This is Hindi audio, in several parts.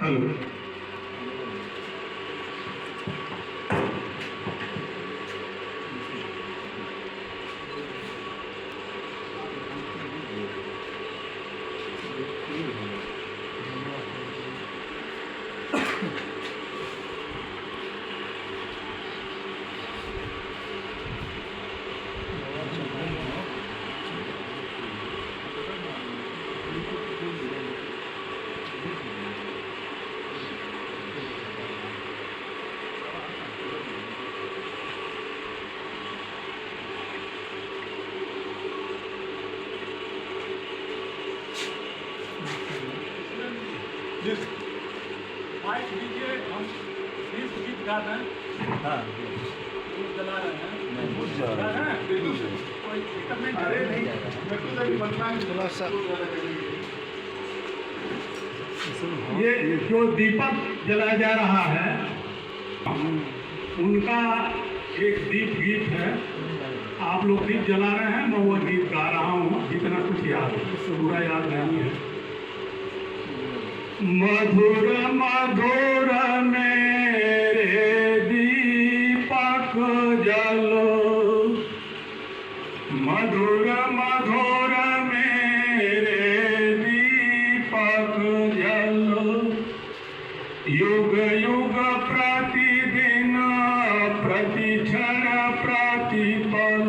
हेलो। माइक लीजिए, हम गीत गा रहे हैं। हाँ, धूप जला रहे हैं। मैं भूल जा गा रहा रहे हैं, बिल्कुल कोई दिक्कत नहीं। अरे नहीं, थोड़ा सा ये जो दीपक जलाया जा रहा है उनका एक दीप गीत है। आप लोग दीप जला रहे हैं, मैं वो गीत गा रहा हूँ जितना कुछ याद है, पूरा याद नहीं है। मधुर मधुर मेरे दीपक जलो, मधुर मधुर मेरे दीपक जलो, युग युग प्रतिदिन प्रतिक्षण प्रतिपल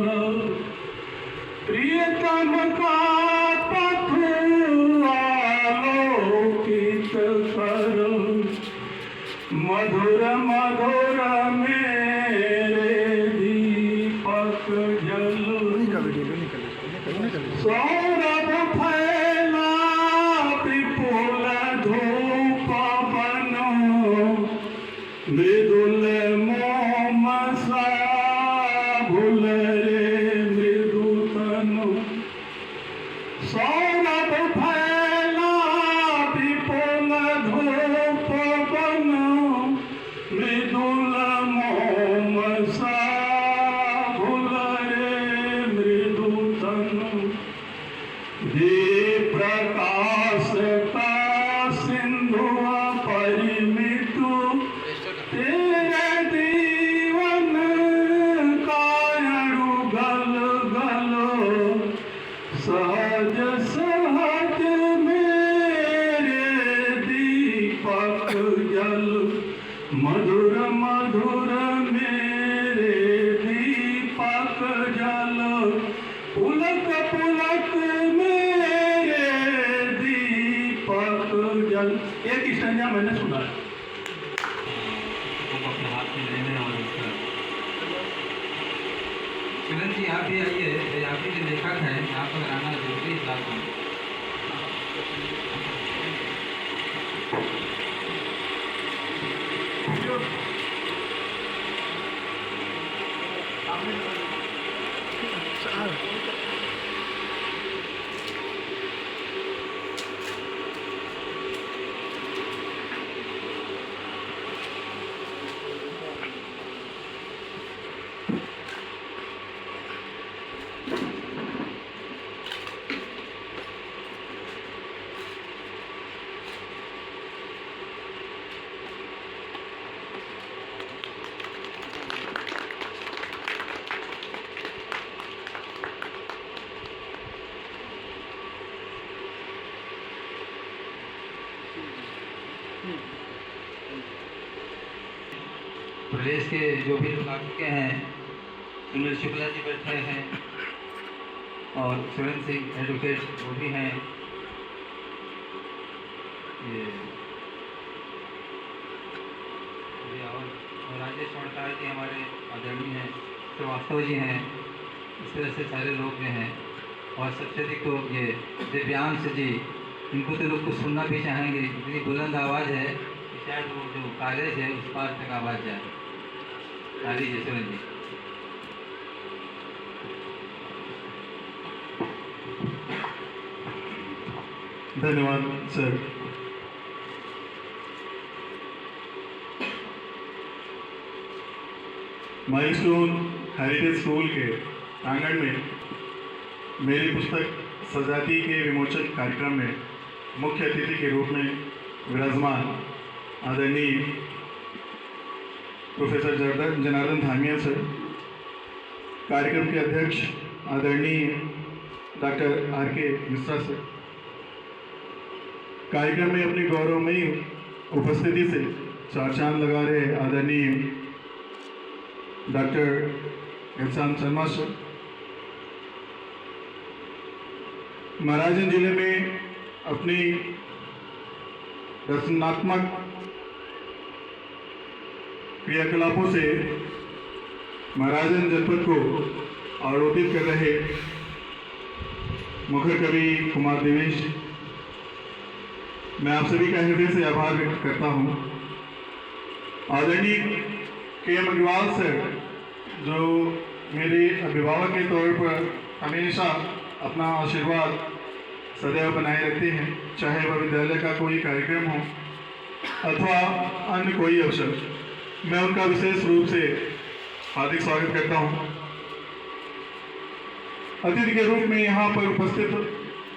प्रियतम का पथ आलोकित करो, मधुर मधुर मेरे दीपक जलो। सौरभ फैला विपुल धूप बनो, मृदुल मोम सा भूल रे मृदु तनु। सौरभ फैला विपुल धूप बनो, मृदुल मोम सा भूल रे मृदु तनु। दे प्रकाश का सिंधु परिमितु, तेरे दीवन कायरु गल गलो, सहज सहज मेरे दीपक जल, मधुर मधुर मेरे दीपक जल, पुलक पुलक मेरे दीपक जल। एक स्टैंजा मैंने सुना है। अपने हाथ में लेने और उसका किरण जी आप भी आइए, आप भी जो लेखक हैं आप अगर आना जरूरी है साथ में। प्रदेश के जो भी लोग आ चुके हैं, सुनील शुक्ला जी बैठे हैं और सुरेंद्र सिंह एडवोकेट वो भी हैं, ये और राजेश मणकार जी हमारे आदरणीय हैं, श्रीवास्तव जी हैं, इस तरह से सारे लोग जो हैं। और सबसे अधिक तो ये दिव्यांश जी, इनको तो लोग कुछ सुनना भी चाहेंगे, इतनी बुलंद आवाज़ है कि शायद वो जो कॉलेज है उस पार तक आवाज़ जाए। ताली जसवंत जी। धन्यवाद सर। माइलस्टोन हेरिटेज स्कूल के आंगन में मेरी पुस्तक सजाती के विमोचन कार्यक्रम में मुख्य अतिथि के रूप में विराजमान आदरणीय प्रोफेसर जनार्दन धामिया सर, कार्यक्रम के अध्यक्ष आदरणीय डॉक्टर आर.के. मिश्रा सर, कार्यक्रम में अपनी गौरवमयी उपस्थिति से चार चांद लगा रहे आदरणीय डॉक्टर घनश्याम शर्मा सर, महाराजगंज जिले में अपनी रचनात्मक क्रियाकलापों से महाराजगंज जनपद को आलोकित कर रहे मुखर कवि कुमार देवेश जी, मैं आप सभी का हृदय से आभार व्यक्त करता हूँ। आदरणीय के.एम. अग्रवाल सर, जो मेरे अभिभावक के तौर पर हमेशा अपना आशीर्वाद सदैव बनाए रखते हैं, चाहे वह विद्यालय का कोई कार्यक्रम हो अथवा अन्य कोई अवसर, मैं उनका विशेष रूप से हार्दिक स्वागत करता हूँ। अतिथि के रूप में यहाँ पर उपस्थित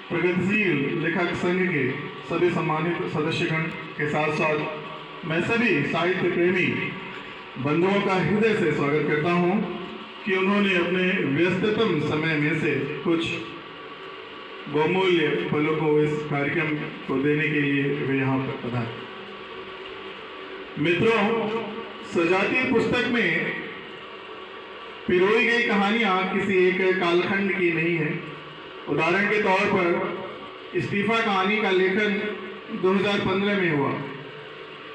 प्रगतिशील लेखक संघ के सभी सम्मानित सदस्यगण के साथ साथ मैं सभी साहित्य प्रेमी बंधुओं का हृदय से स्वागत करता हूँ कि उन्होंने अपने व्यस्ततम समय में से कुछ बहुमूल्य पलों को इस कार्यक्रम को देने के लिए वे यहाँ पर पधारे। मित्रों, सजाती पुस्तक में पिरोई गई कहानियां किसी एक कालखंड की नहीं है। उदाहरण के तौर पर इस्तीफा कहानी का लेखन 2015 में हुआ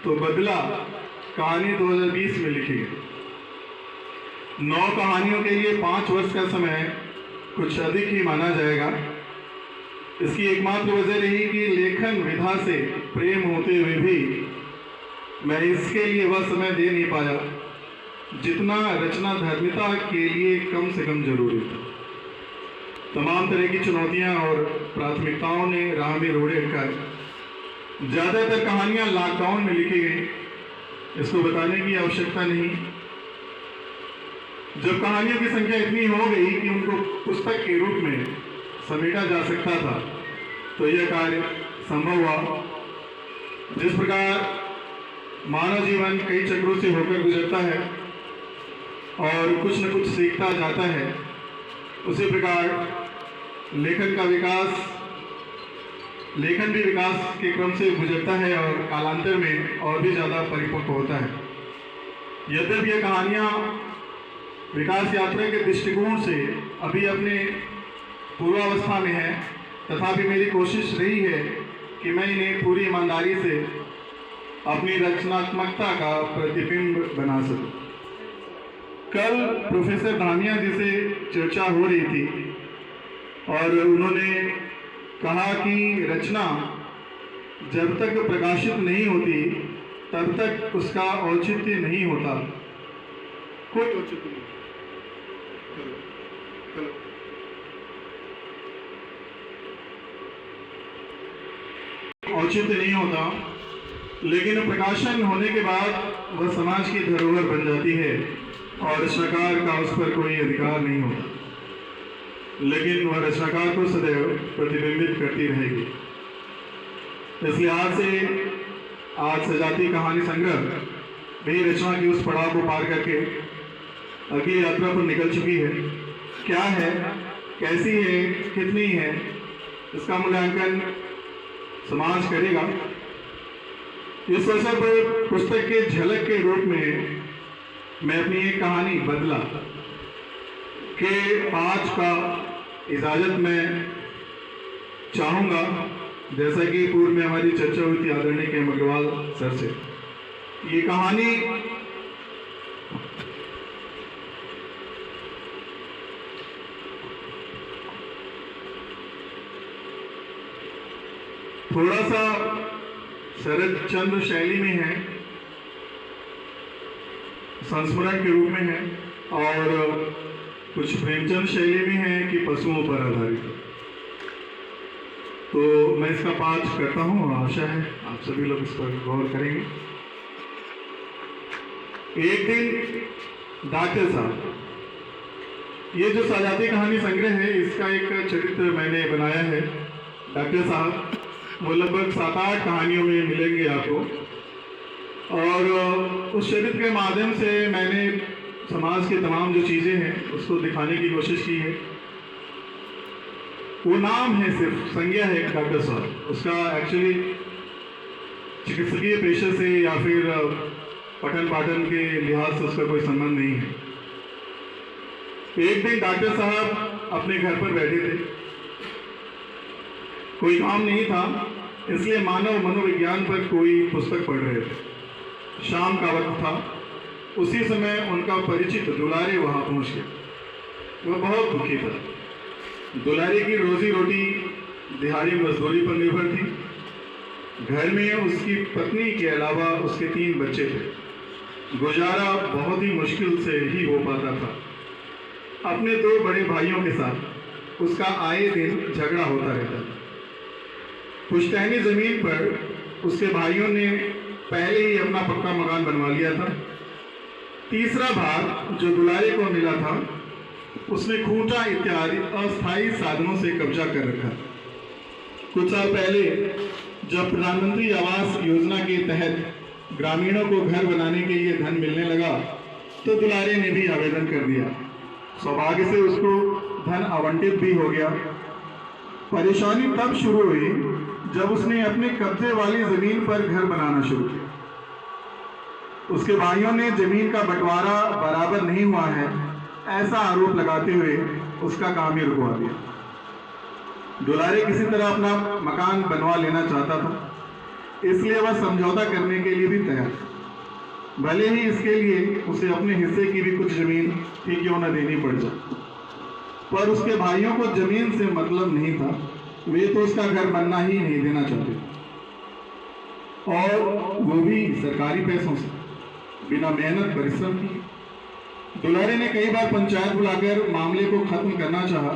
तो बदला कहानी 2020 में लिखी गई। 9 कहानियों के लिए 5 वर्ष का समय कुछ अधिक ही माना जाएगा। इसकी एकमात्र वजह रही कि लेखन विधा से प्रेम होते हुए भी मैं इसके लिए वह समय दे नहीं पाया जितना रचना धर्मिता के लिए कम से कम जरूरी था। तमाम तरह की चुनौतियां और प्राथमिकताओं ने राह में रोड़े कर ज़्यादातर कहानियां लॉकडाउन में लिखी गई। इसको बताने की आवश्यकता नहीं। जब कहानियों की संख्या इतनी हो गई कि उनको पुस्तक के रूप में समेटा जा सकता था तो यह कार्य संभव हुआ। जिस प्रकार मानव जीवन कई चक्रों से होकर गुजरता है और कुछ न कुछ सीखता जाता है, उसी प्रकार लेखन भी विकास के क्रम से गुजरता है और कालांतर में और भी ज़्यादा परिपक्व होता है। यद्यपि ये कहानियाँ विकास यात्रा के दृष्टिकोण से अभी अपने पूर्वावस्था में है, तथापि मेरी कोशिश रही है कि मैं इन्हें पूरी ईमानदारी से अपनी रचनात्मकता का प्रतिबिंब बना सकूं। कल प्रोफेसर धामिया जी से चर्चा हो रही थी और उन्होंने कहा कि रचना जब तक प्रकाशित नहीं होती तब तक उसका औचित्य नहीं होता। कोई औचित्य नहीं। औचित्य नहीं होता, लेकिन प्रकाशन होने के बाद वह समाज की धरोहर बन जाती है और रचनाकार का उस पर कोई अधिकार नहीं होता, लेकिन वह रचनाकार को सदैव प्रतिबिंबित करती रहेगी। इसलिए आज सजाती कहानी संग्रह भी रचना की उस पड़ाव को पार करके अगली यात्रा पर निकल चुकी है। क्या है, कैसी है, कितनी है, इसका मूल्यांकन समाज करेगा। इस अवसर पर पुस्तक के झलक के रूप में मैं अपनी एक कहानी बदला के पाठ का इजाज़त मैं चाहूँगा, जैसा कि पूर्व में हमारी चर्चा हुई थी आदरणीय के.एम. अग्रवाल सर से। ये कहानी थोड़ा सा शरद चंद्र शैली में है, संस्मरण के रूप में है और कुछ प्रेमचंद शैली में है कि पशुओं पर आधारित। तो मैं इसका पाठ करता हूँ और आशा है आप सभी लोग इस पर गौर करेंगे। एक दिन डॉक्टर साहब, ये जो सजाती कहानी संग्रह है इसका एक चरित्र मैंने बनाया है। डॉक्टर साहब वो लगभग 7-8 कहानियों में मिलेंगे आपको। और उस चरित्र के माध्यम से मैंने समाज के तमाम जो चीज़ें हैं उसको दिखाने की कोशिश की है। वो नाम है, सिर्फ संज्ञा है डॉक्टर साहब, उसका एक्चुअली चिकित्सकीय पेशे से या फिर पठन पाठन के लिहाज से उसका कोई संबंध नहीं है। एक दिन डॉक्टर साहब अपने घर पर बैठे थे, कोई काम नहीं था, इसलिए मानव मनोविज्ञान पर कोई पुस्तक पढ़ रहे थे। शाम का वक्त था। उसी समय उनका परिचित दुलारे वहां पहुंच गया। वह बहुत दुखी था। दुलारे की रोजी रोटी दिहाड़ी मजदूरी पर निर्भर थी। घर में उसकी पत्नी के अलावा उसके 3 बच्चे थे। गुजारा बहुत ही मुश्किल से ही हो पाता था। अपने 2 बड़े भाइयों के साथ उसका आए दिन झगड़ा होता रहता था। पुश्तैनी जमीन पर उसके भाइयों ने पहले ही अपना पक्का मकान बनवा लिया था। तीसरा भाग जो दुलारे को मिला था उसने खूंटा इत्यादि अस्थायी साधनों से कब्जा कर रखा। कुछ साल पहले जब प्रधानमंत्री आवास योजना के तहत ग्रामीणों को घर बनाने के लिए धन मिलने लगा तो दुलारे ने भी आवेदन कर दिया। सौभाग्य से उसको धन आवंटित भी हो गया। परेशानी तब शुरू हुई जब उसने अपने कब्जे वाली जमीन पर घर बनाना शुरू किया। उसके भाइयों ने जमीन का बंटवारा बराबर नहीं हुआ है ऐसा आरोप लगाते हुए उसका काम ही रुकवा दिया। दुलारे किसी तरह अपना मकान बनवा लेना चाहता था, इसलिए वह समझौता करने के लिए भी तैयार था, भले ही इसके लिए उसे अपने हिस्से की भी कुछ जमीन ही क्यों न देनी पड़ जाए। पर उसके भाइयों को जमीन से मतलब नहीं था, वे तो उसका घर बनना ही नहीं देना चाहते थे, और वो भी सरकारी पैसों से, बिना मेहनत परिश्रम की। दुलारे ने कई बार पंचायत बुलाकर मामले को खत्म करना चाहा,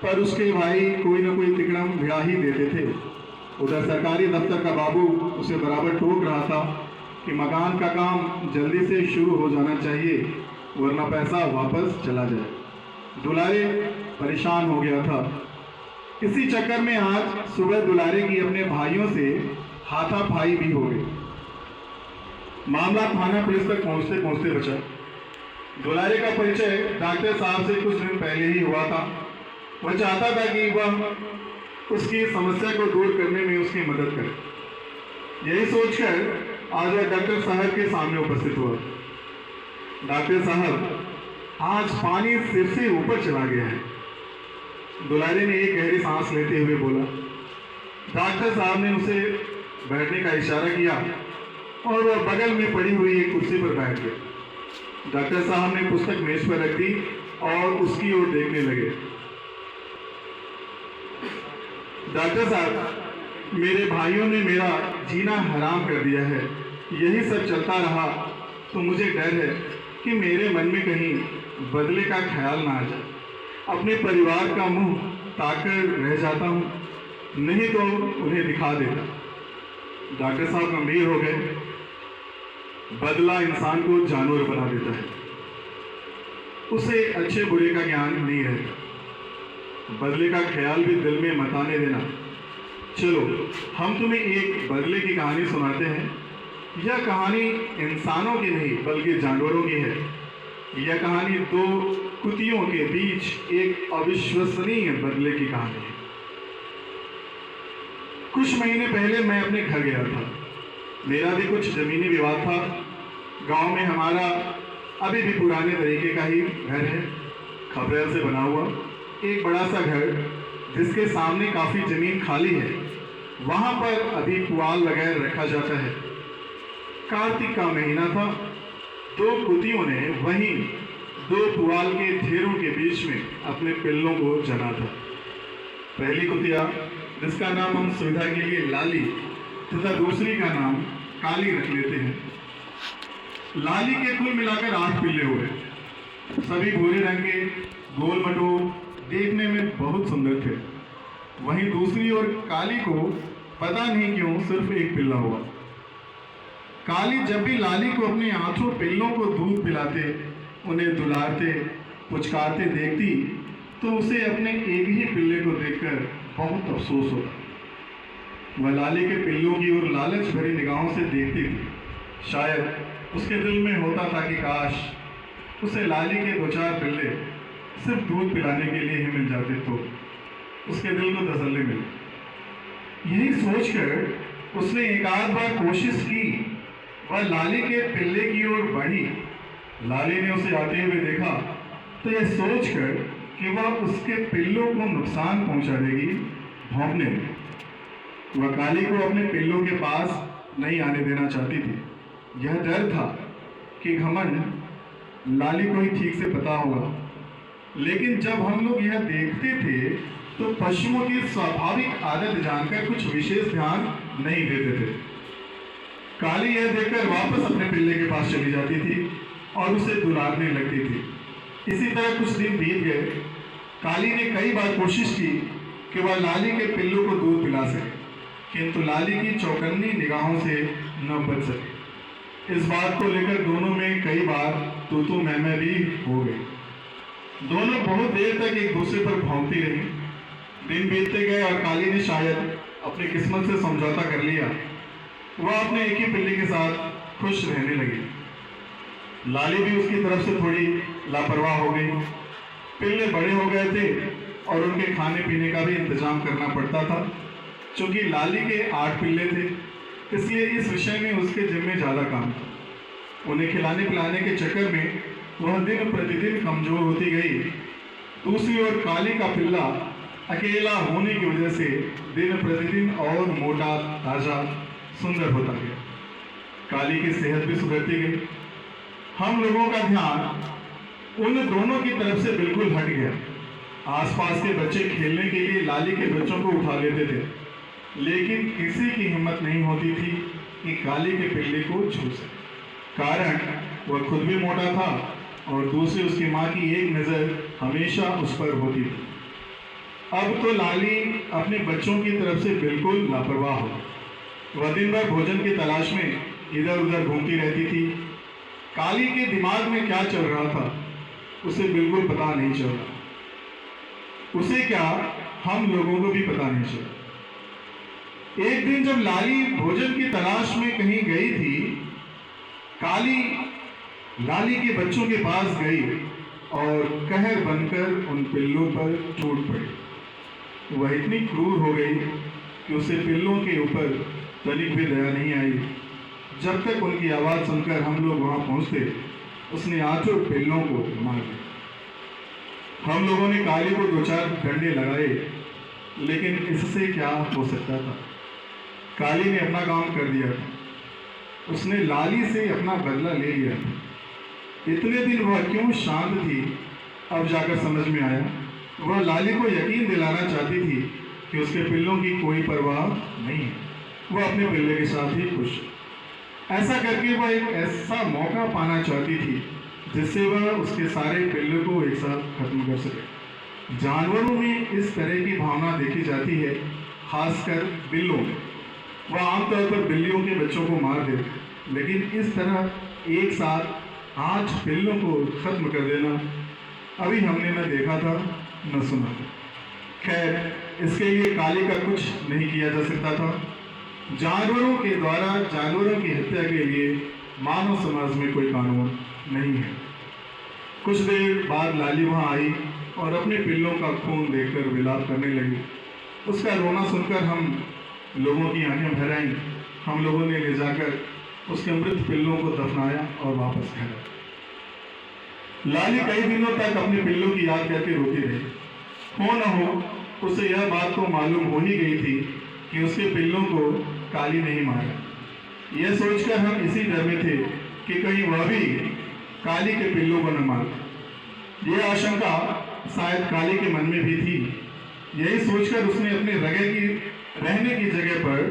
पर उसके भाई कोई न कोई तिकड़म भिड़ा ही देते थे। उधर सरकारी दफ्तर का बाबू उसे बराबर टोक रहा था कि मकान का काम जल्दी से शुरू हो जाना चाहिए वरना पैसा वापस चला जाए। दुलारे परेशान हो गया था। इसी चक्कर में आज सुबह दुलारे की अपने भाइयों से हाथापाई भी हो गई। मामला थाना पुलिस तक पहुंचते पहुंचते बचा। दुलारे का परिचय डॉक्टर साहब से कुछ दिन पहले ही हुआ था। वह चाहता था कि वह उसकी समस्या को दूर करने में उसकी मदद करे। यही सोचकर आज वह डॉक्टर साहब के सामने उपस्थित हुआ। डॉक्टर साहब, आज पानी सिर से ऊपर चला गया है। दुलारे ने एक गहरी सांस लेते हुए बोला। डॉक्टर साहब ने उसे बैठने का इशारा किया और वह बगल में पड़ी हुई एक कुर्सी पर बैठ गए। डॉक्टर साहब ने पुस्तक मेज पर रख दी और उसकी ओर देखने लगे। डॉक्टर साहब, मेरे भाइयों ने मेरा जीना हराम कर दिया है। यही सब चलता रहा तो मुझे डर है कि मेरे मन में कहीं बदले का ख्याल ना आ जाए। अपने परिवार का मुंह ताकर रह जाता हूँ, नहीं तो उन्हें दिखा देता। डॉक्टर साहब गंभीर हो गए। बदला इंसान को जानवर बना देता है, उसे अच्छे बुरे का ज्ञान नहीं रहता। बदले का ख्याल भी दिल में मत आने देना। चलो, हम तुम्हें एक बदले की कहानी सुनाते हैं। यह कहानी इंसानों की नहीं बल्कि जानवरों की है। यह कहानी 2 कुतियों के बीच एक अविश्वसनीय बदले की कहानी है। कुछ महीने पहले मैं अपने घर गया था। मेरा भी कुछ जमीनी विवाद था। गांव में हमारा अभी भी पुराने तरीके का ही घर है, खपरेल से बना हुआ एक बड़ा सा घर जिसके सामने काफ़ी ज़मीन खाली है। वहाँ पर अभी पुआल वगैरह रखा जाता है। कार्तिक का महीना था। 2 कुतियों ने वहीं 2 पुआल के ढेरों के बीच में अपने पिल्लों को जना था। पहली कुतिया, जिसका नाम हम सुविधा के लिए लाली तथा दूसरी का नाम काली रख लेते हैं। लाली के कुल मिलाकर 8 पिल्ले हुए। सभी भूरे रंग के, गोल मटोल, देखने में बहुत सुंदर थे। वहीं दूसरी ओर काली को पता नहीं क्यों सिर्फ एक पिल्ला हुआ। काली जब भी लाली को अपने 8 पिल्लों को दूध पिलाते, उन्हें दुलारते पुचकारते देखती तो उसे अपने एक ही पिल्ले को देखकर बहुत अफसोस होता। वह लाली के पिल्लों की ओर लालच भरी निगाहों से देखती थी। शायद उसके दिल में होता था कि काश उसे लाली के 2-4 पिल्ले सिर्फ दूध पिलाने के लिए ही मिल जाते तो उसके दिल को तसल्ली मिली। यही सोचकर उसने एक आध बार कोशिश की। वह लाली के पिल्ले की ओर बढ़ी। लाली ने उसे आते हुए देखा तो यह सोचकर कि वह उसके पिल्लों को नुकसान पहुंचा देगी, भौंकने लगी। वह काली को अपने पिल्लों के पास नहीं आने देना चाहती थी। यह डर था कि घमंड लाली को ही ठीक से पता होगा। लेकिन जब हम लोग यह देखते थे तो पशुओं की स्वाभाविक आदत जानकर कुछ विशेष ध्यान नहीं देते थे। काली यह देखकर वापस अपने पिल्ले के पास चली जाती थी और उसे दुलारने लगती थी। इसी तरह कुछ दिन बीत गए। काली ने कई बार कोशिश की कि वह लाली के पिल्लों को दूध पिला सके, किंतु लाली की चौकन्नी निगाहों से न बच सके। इस बात को लेकर दोनों में कई बार तू मैं भी हो गई। दोनों बहुत देर तक एक दूसरे पर भौंकती रही। दिन बीतते गए और काली ने शायद अपनी किस्मत से समझौता कर लिया। वह अपने एक ही पिल्ले के साथ खुश रहने लगी। लाली भी उसकी तरफ से थोड़ी लापरवाह हो गई। पिल्ले बड़े हो गए थे और उनके खाने पीने का भी इंतजाम करना पड़ता था। चूंकि लाली के 8 पिल्ले थे, इसलिए इस विषय में उसके जिम्मे ज़्यादा काम था। उन्हें खिलाने पिलाने के चक्कर में वह दिन प्रतिदिन कमजोर होती गई। दूसरी ओर काली का पिल्ला अकेला होने की वजह से दिन प्रतिदिन और मोटा, ताजा, सुंदर होता गया। काली की सेहत भी सुधरती गई। हम लोगों का ध्यान उन दोनों की तरफ से बिल्कुल हट गया। आसपास के बच्चे खेलने के लिए लाली के बच्चों को उठा लेते थे, लेकिन किसी की हिम्मत नहीं होती थी कि काली के पिल्ले को छू सके। कारण वह खुद भी मोटा था और दूसरी उसकी माँ की एक नज़र हमेशा उस पर होती थी। अब तो लाली अपने बच्चों की तरफ से बिल्कुल लापरवाह हो गई। वह दिन भर भोजन की तलाश में इधर उधर घूमती रहती थी। काली के दिमाग में क्या चल रहा था उसे बिल्कुल पता नहीं चल रहा। उसे क्या, हम लोगों को भी पता नहीं चला। एक दिन जब लाली भोजन की तलाश में कहीं गई थी, काली लाली के बच्चों के पास गई और कहर बनकर उन पिल्लों पर टूट पड़ी। वह इतनी क्रूर हो गई कि उसे पिल्लों के ऊपर तनिक भी दया नहीं आई। जब तक उनकी आवाज़ सुनकर हम लोग वहाँ पहुँचते, उसने 8 पिल्लों को मार दिया। हम लोगों ने काली को 2-4 डंडे लगाए, लेकिन इससे क्या हो सकता था। काली ने अपना काम कर दिया था। उसने लाली से अपना बदला ले लिया था। इतने दिन वह क्यों शांत थी, अब जाकर समझ में आया। वह लाली को यकीन दिलाना चाहती थी कि उसके पिल्लों की कोई परवाह नहीं है, वह अपने पिल्ले के साथ ही खुश है। ऐसा करके वह एक ऐसा मौका पाना चाहती थी जिससे वह उसके सारे पिल्लों को एक साथ खत्म कर सके। जानवरों में इस तरह की भावना देखी जाती है, खासकर बिल्लों में। वह आमतौर पर बिल्लियों के बच्चों को मार देते, लेकिन इस तरह एक साथ 8 पिल्लों को खत्म कर देना अभी हमने न देखा था न सुना था। खैर, इसके लिए काली का कुछ नहीं किया जा सकता था। जानवरों के द्वारा जानवरों की हत्या के लिए मानव समाज में कोई कानून नहीं है। कुछ देर बाद लाली वहाँ आई और अपने पिल्लों का खून देखकर विलाप करने लगी। उसका रोना सुनकर हम लोगों की आंखें भर आईं। हम लोगों ने ले जाकर उसके मृत पिल्लों को दफनाया और वापस घर आए। लाली कई दिनों तक अपने पिल्लों की याद करके रोती रही। हो न हो उसे यह बात तो मालूम हो ही गई थी कि उसके पिल्लों को काली नहीं मारा। यह सोचकर हम इसी डर में थे कि कहीं वह भी काली के पिल्लों को न मारे। यह आशंका शायद काली के मन में भी थी। यही सोचकर उसने अपने रहने की जगह पर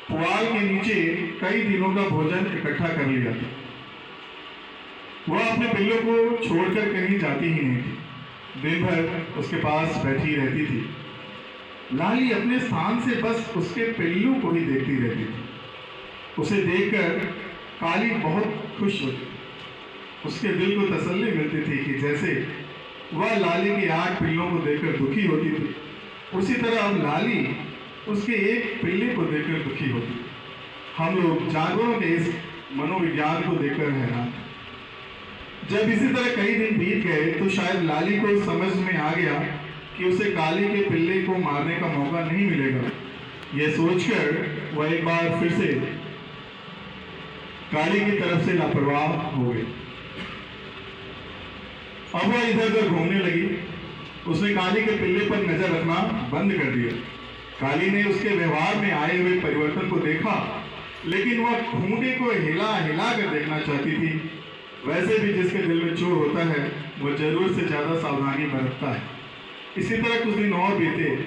पुआल के नीचे कई दिनों का भोजन इकट्ठा कर लिया था। वह अपने पिल्लों को छोड़कर कहीं जाती ही नहीं थी। दिन भर उसके पास बैठी रहती थी। लाली अपने स्थान से बस उसके पिल्लों को ही देखती रहती थी। उसे देखकर काली बहुत खुश होती। उसके दिल को तसल्ली मिलती थी कि जैसे वह लाली के 8 पिल्लों को देखकर दुखी होती थी, उसी तरह अब लाली उसके एक पिल्ले को देखकर दुखी होती। हम लोग जानवरों के इस मनोविज्ञान को देखकर हैरान था। जब इसी तरह कई दिन बीत गए तो शायद लाली को समझ में आ गया कि उसे काली के पिल्ले को मारने का मौका नहीं मिलेगा। यह सोचकर वह एक बार फिर से काली की तरफ से लापरवाह हो गई। अब वह इधर उधर घूमने लगी। उसने काली के पिल्ले पर नजर रखना बंद कर दिया। काली ने उसके व्यवहार में आए हुए परिवर्तन को देखा, लेकिन वह खूंटे को हिला हिला कर देखना चाहती थी। वैसे भी जिसके दिल में चोर होता है वह जरूर से ज्यादा सावधानी बरतता है। इसी तरह कुछ दिन और बीते।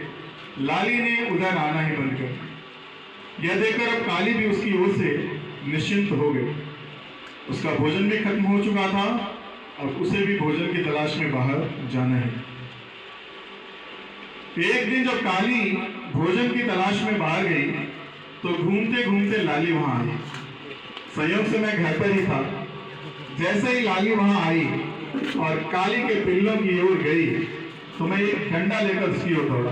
लाली ने उधर आना ही बंद कर दिया। यह देखकर अब काली भी उसकी ओर से निश्चिंत हो गई। उसका भोजन भी खत्म हो चुका था, अब उसे भी भोजन की तलाश में बाहर जाना है। एक दिन जब काली भोजन की तलाश में बाहर गई तो घूमते घूमते लाली वहां आई। संयोग से मैं घर पर ही था। जैसे ही लाली वहां आई और काली के पिल्लों की ओर गई तो मैं एक डंडा लेकर उसकी ओर दौड़ा,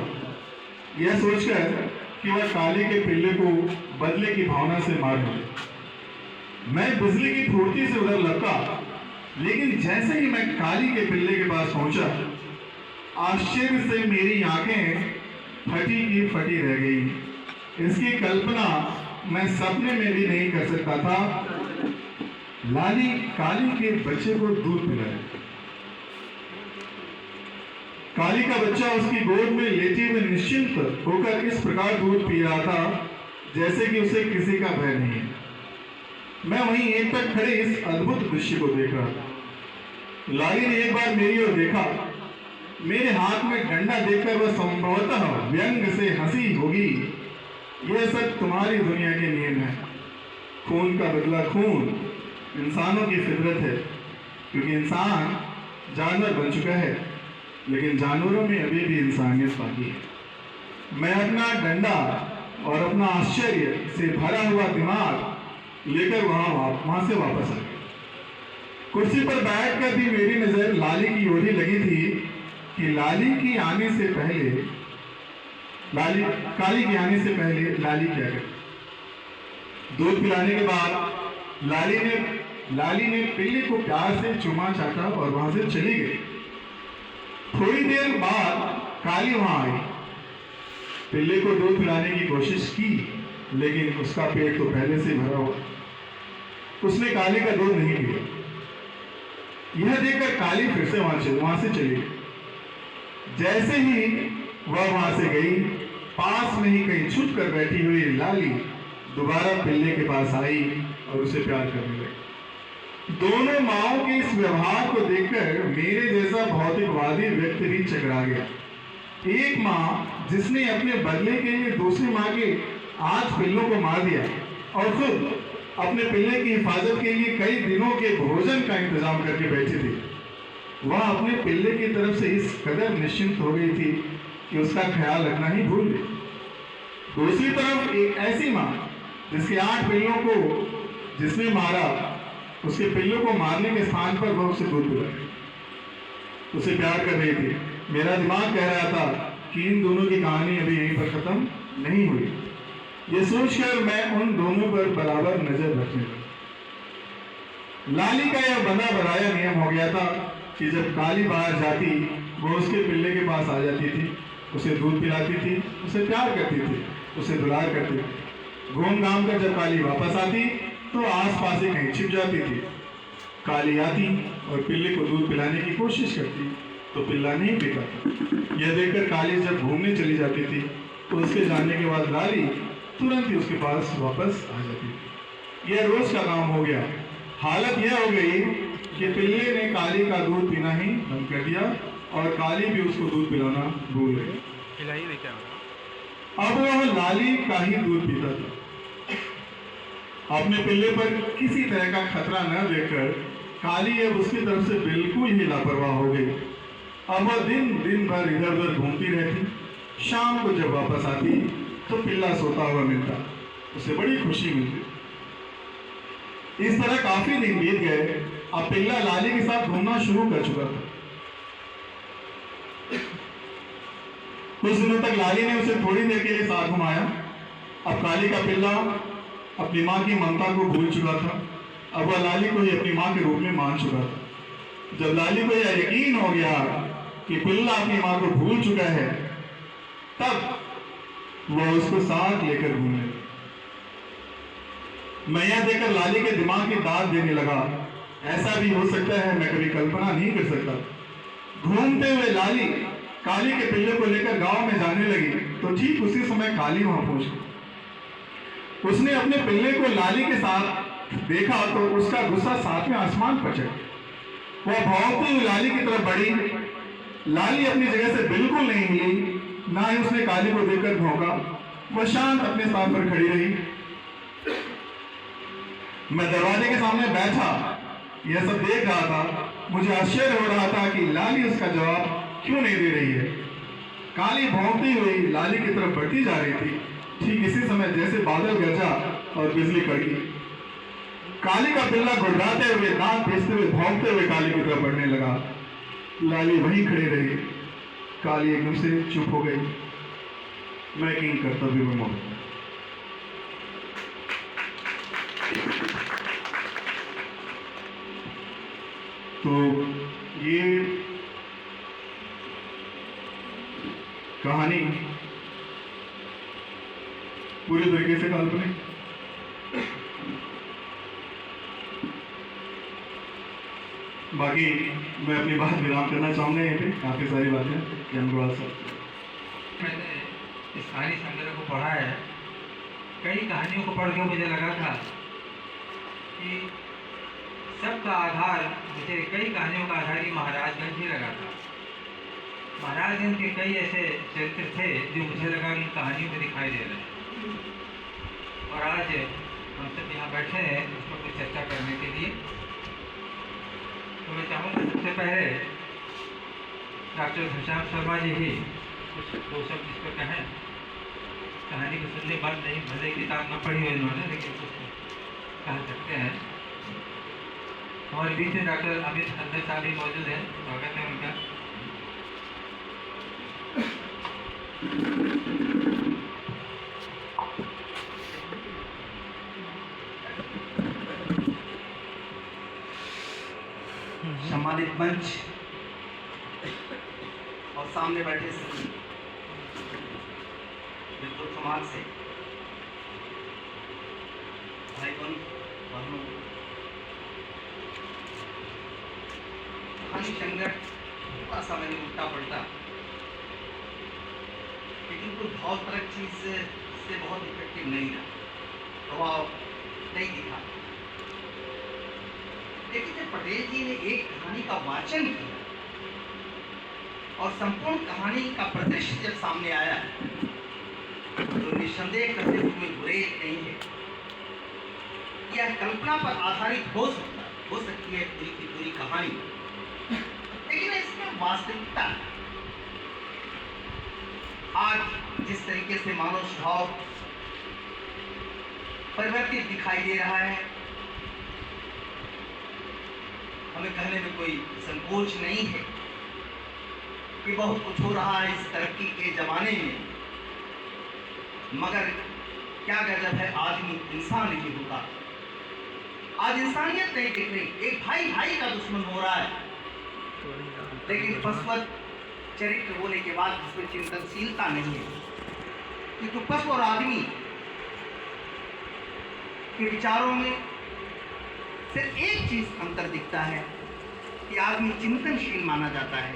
यह सोचकर कि वह काली के पिल्ले को बदले की भावना से मार डाले। मैं बिजली की फुर्ती से उधर लपका, लेकिन जैसे ही मैं काली के पिल्ले के पास पहुंचा, आश्चर्य से मेरी आंखें फटी की फटी रह गई। इसकी कल्पना मैं सपने में भी नहीं कर सकता था। लाली काली के बच्चे को दूध पिलाया। काली का बच्चा उसकी गोद में लेटे हुए निश्चिंत होकर इस प्रकार दूध पी रहा था जैसे कि उसे किसी का भय नहीं है। मैं वहीं एक तक खड़े इस अद्भुत दृश्य को देख रहा था। लाली ने एक बार मेरी ओर देखा। मेरे हाथ में डंडा देखकर वह संभवतः व्यंग से हंसी होगी। यह सब तुम्हारी दुनिया के नियम है। खून का बदला खून इंसानों की फितरत है, क्योंकि इंसान जानवर बन चुका है, लेकिन जानवरों में अभी भी इंसानियत बाकी है। मैं अपना डंडा और अपना आश्चर्य से भरा हुआ दिमाग लेकर वहां से वापस आ गया। कुर्सी पर बैठकर भी मेरी नजर लाली की ओर ही लगी थी कि काली के आने से पहले लाली क्या करे। दूध पिलाने के बाद लाली ने पिल्ले को प्यार से चुमा चाटा और वहां से चली गई। थोड़ी देर बाद काली वहां आई। पिल्ले को दूध पिलाने की कोशिश की, लेकिन उसका पेट तो पहले से भरा हुआ। उसने काली का दूध नहीं पिया। यह देखकर काली फिर से वहां से चली गई। जैसे ही वह वहां से गई, पास में ही कहीं छुप कर बैठी हुई लाली दोबारा पिल्ले के पास आई और उसे प्यार करने लगी। दोनों माओं के इस व्यवहार को देखकर मेरे जैसा भौतिकवादी व्यक्ति भी चकरा गया। एक माँ जिसने अपने बदले के लिए दूसरी माँ के 8 पिल्लों को मार दिया और खुद अपने पिल्ले की हिफाजत के लिए कई दिनों के भोजन का इंतजाम करके बैठी थी, वह अपने पिल्ले की तरफ से इस कदर निश्चिंत हो गई थी कि उसका ख्याल रखना ही भूल गई। दूसरी तरफ एक ऐसी माँ जिसके 8 पिल्लों को जिसने मारा, उसके पिल्लों को मारने के स्थान पर वह उसे दूध पिला, उसे प्यार कर रही थी। मेरा दिमाग कह रहा था कि इन दोनों की कहानी अभी यहीं पर खत्म नहीं हुई। ये सोचकर मैं उन दोनों पर बराबर नजर रखने लगा। लाली का यह बंधा बनाया नियम हो गया था कि जब काली बाहर जाती, वो उसके पिल्ले के पास आ जाती थी, उसे दूध पिलाती थी, उसे प्यार करती थी, उसे दुलार करती थी। घूम घाम कर जब काली वापस आती तो आसपास ही कहीं छिप जाती थी। काली आती और पिल्ले को दूध पिलाने की कोशिश करती तो पिल्ला नहीं पीता था। यह देखकर काली जब घूमने चली जाती थी तो उसके जाने के बाद लाली तुरंत ही उसके पास वापस आ जाती थी। यह रोज का काम हो गया। हालत यह हो गई कि पिल्ले ने काली का दूध पीना ही बंद कर दिया और काली भी उसको दूध पिलाना भूल गई। अब वह लाली का ही दूध पीता था। अपने पिल्ले पर किसी तरह का खतरा न देखकर काली अब उसकी तरफ से बिल्कुल ही लापरवाह हो गई। अब वह दिन भर इधर उधर घूमती रहती। शाम को जब वापस आती तो पिल्ला सोता हुआ मिलता, उसे बड़ी खुशी मिलती। इस तरह काफी दिन बीत गए। अब पिल्ला लाली के साथ घूमना शुरू कर चुका था। कुछ दिनों तक लाली ने उसे थोड़ी देर के लिए साथ घुमाया। अब काली का पिल्ला अपनी माँ की ममता को भूल चुका था। अब वह लाली को ही अपनी माँ के रूप में मान चुका था। जब लाली को यह यकीन हो गया कि पिल्ला अपनी माँ को भूल चुका है, तब वह उसको साथ लेकर घूमने। मैं यह देखकर लाली के दिमाग की दाद देने लगा। ऐसा भी हो सकता है, मैं कभी कल्पना नहीं कर सकता। घूमते हुए लाली काली के पिल्ले को लेकर गांव में जाने लगी तो ठीक उसी समय काली वहां पहुंच गई। उसने अपने पिल्ले को लाली के साथ देखा तो उसका गुस्सा सातवें आसमान पर चढ़ गया। वह भौंकती हुई लाली की तरफ बढ़ी। लाली अपनी जगह से बिल्कुल नहीं हिली, ना ही उसने काली को देखकर भौंका। वह शांत अपने स्थान पर खड़ी रही। मैं दरवाजे के सामने बैठा यह सब देख रहा था। मुझे आश्चर्य हो रहा था कि लाली उसका जवाब क्यों नहीं दे रही है। काली भौंकती हुई लाली की तरफ बढ़ती जा रही थी। ठीक इसी समय जैसे बादल गरजा और बिजली कड़की। काली का पिल्ला गुड़गुड़ाते हुए, दांत पीसते हुए, भौंकते हुए काली की तरफ बढ़ने लगा। लाली वहीं खड़ी रही। काली एकदम से चुप हो गई। मैं किंग कर्तव्य में मौन। तो ये कहानी पूरी तरीके से काल्पनिक, बाकी मैं अपनी बात विराम करना चाहूंगा। यहाँ पे काफी सारी बातें ज्ञान सर। मैंने इस कहानी संग्रह को पढ़ा है। कई कहानियों को पढ़ के मुझे लगा था कि सबका आधार, मुझे कई कहानियों का आधार ही महाराजगंज ही लगा था। महाराजगंज के कई ऐसे चरित्र थे जो मुझे लगा कि कहानियों में दिखाई दे रहे हैं। और आज हम सब यहाँ बैठे हैं इस पर कुछ चर्चा करने के लिए। तो मैं चाहूँगा सबसे पहले डॉक्टर घनश्याम शर्मा जी ही कुछ दो शब्द इस पर कहें। कहानी को सुनने बाद नहीं, भले किताब न पढ़ी हो इन्होंने, लेकिन कुछ कह सकते हैं। हमारे बीच में डॉक्टर अमित अंदर साहब भी मौजूद हैं, स्वागत है उनका। सम्मानित मंच और सामने बैठे सभी बिल्कुल समाज से भाई बहनों, कहानी संग्रह थोड़ा सा मैंने उल्टा पलटा, लेकिन कोई भावपरक चीज से बहुत इफेक्टिव नहीं रहा, प्रभाव नहीं दिखा। लेकिन जब पटेल जी ने एक कहानी का वाचन किया और संपूर्ण कहानी का परिदृश्य जब सामने आया तो निस्संदेह करते हुए गुरेज नहीं है। यह कल्पना पर आधारित हो सकती है पूरी की पूरी कहानी, लेकिन इसमें वास्तविकता है। आज जिस तरीके से मानव स्वभाव परिवर्तित दिखाई दे रहा है, हमें कहने में कोई संकोच नहीं है कि बहुत कुछ हो रहा है इस तरक्की के जमाने में, मगर क्या गजब है, आदमी इंसान नहीं होता। आज इंसानियत नहीं दिख रही, एक भाई भाई का दुश्मन हो रहा है। लेकिन पशुवत चरित्र होने के बाद इसमें चिंतनशीलता नहीं है, क्योंकि पशु और आदमी के विचारों में सिर्फ एक चीज अंतर दिखता है कि आदमी चिंतनशील माना जाता है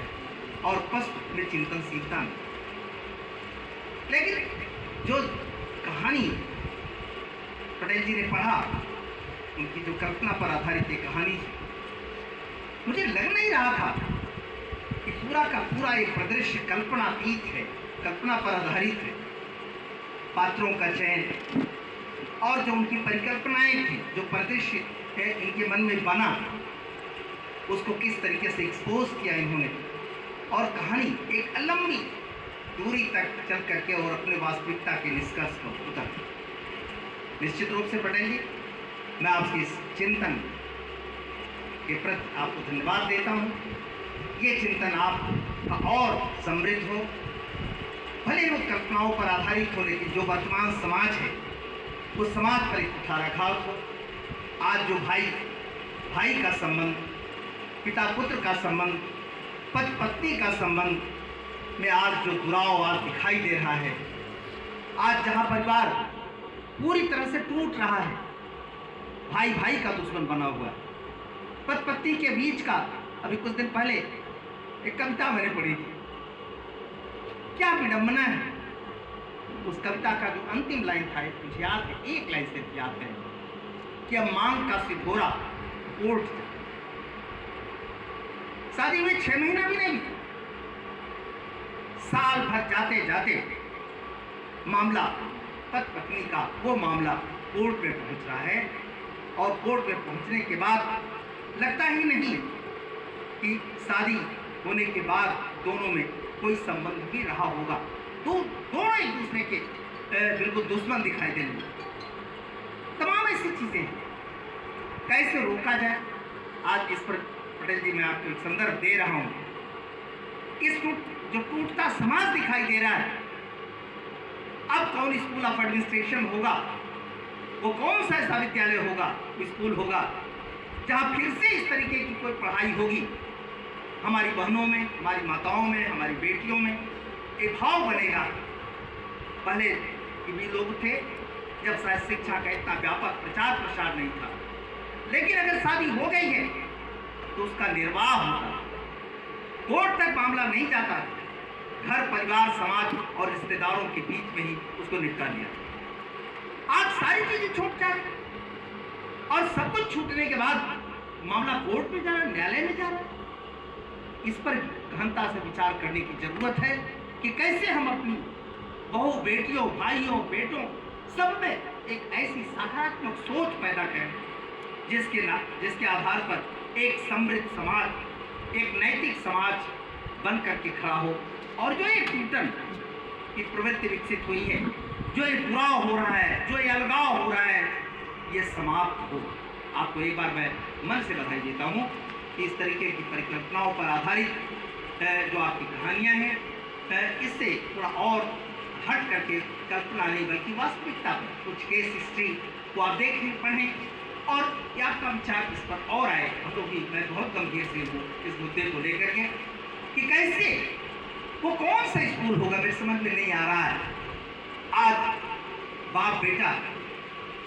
और पशु में चिंतनशीलता नहीं। लेकिन जो कहानी पटेल जी ने पढ़ा, उनकी जो कल्पना पर आधारित एक कहानी थी, मुझे लग नहीं रहा था कि पूरा का पूरा एक परिदृश्य कल्पनातीत है, कल्पना पर आधारित है। पात्रों का चयन और जो उनकी परिकल्पनाएं थी, जो परिदृश्य है इनके मन में बना, उसको किस तरीके से एक्सपोज किया इन्होंने, और कहानी एक लंबी दूरी तक चल करके और अपने वास्तविकता के निष्कर्ष पर उतर। निश्चित रूप से पटेल जी, मैं आपके इस चिंतन के प्रति आपको धन्यवाद देता हूँ। ये चिंतन आपका और समृद्ध हो, भले वो कल्पनाओं पर आधारित हो, लेकिन जो वर्तमान समाज है उस समाज पर एक कुठाराघात हो, आज जो भाई भाई का संबंध, पिता पुत्र का संबंध, पति पत्नी का संबंध में आज जो दुराव आज दिखाई दे रहा है, आज जहाँ परिवार पूरी तरह से टूट रहा है, भाई भाई का दुश्मन बना हुआ है, पति पत्नी के बीच का। अभी कुछ दिन पहले एक कविता मैंने पढ़ी थी, क्या विडंबना है। उस कविता का जो अंतिम लाइन था मुझे याद है, एक लाइन से याद है कि अब मांग का सिधोरा उठ। शादी हुए 6 महीना भी नहीं, साल भर जाते जाते मामला पति पत्नी का वो मामला कोर्ट में पहुंच रहा है, और कोर्ट में पहुंचने के बाद लगता ही नहीं कि शादी होने के बाद दोनों में कोई संबंध भी रहा होगा। तो दोनों एक दूसरे के बिल्कुल दुश्मन दिखाई देंगे। तमाम ऐसी चीजें कैसे रोका जाए, आज इस पर पटेल जी मैं आपको एक संदर्भ दे रहा हूँ। इस जो टूटता समाज दिखाई दे रहा है, अब कौन स्कूल ऑफ एडमिनिस्ट्रेशन होगा, वो कौन सा ऐसा विद्यालय होगा, स्कूल होगा जहाँ फिर से इस तरीके की कोई पढ़ाई होगी। हमारी बहनों में, हमारी माताओं में, हमारी बेटियों में एक भाव बनेगा। पहले भी लोग थे जब शायद शिक्षा का इतना व्यापक प्रचार प्रसार नहीं था, लेकिन अगर शादी हो गई है तो उसका निर्वाह होता, कोर्ट तक मामला नहीं जाता, घर परिवार समाज और रिश्तेदारों के बीच में ही उसको निपटा लिया। आज सारी चीजें छूट जाए, और सब कुछ छूटने के बाद मामला कोर्ट में जा रहा है, न्यायालय में जा रहा है। इस पर गहनता से विचार करने की जरूरत है कि कैसे हम अपनी बहू बेटियों, भाइयों, बेटों सब में एक ऐसी सकारात्मक सोच पैदा करें जिसके आधार पर एक समृद्ध समाज, एक नैतिक समाज बन करके खड़ा हो, और जो ये टूटन की प्रवृत्ति विकसित हुई है, जो ये दुराव हो रहा है, जो ये अलगाव हो रहा है, ये समाप्त हो। आपको एक बार मैं मन से बधाई देता हूँ कि इस तरीके की परिकल्पनाओं पर आधारित जो आपकी कहानियाँ हैं, इससे थोड़ा और हट करके कल्पना नहीं बल्कि वास्तविकता पर कुछ केस हिस्ट्री को आप देखें, पढ़ें, और ये आपका विचार इस पर और आए। क्योंकि मैं बहुत गंभीर से हूँ इस मुद्दे को लेकर के कि कैसे वो कौन सा स्कूल होगा, मेरे समझ में नहीं आ रहा है। आज बाप बेटा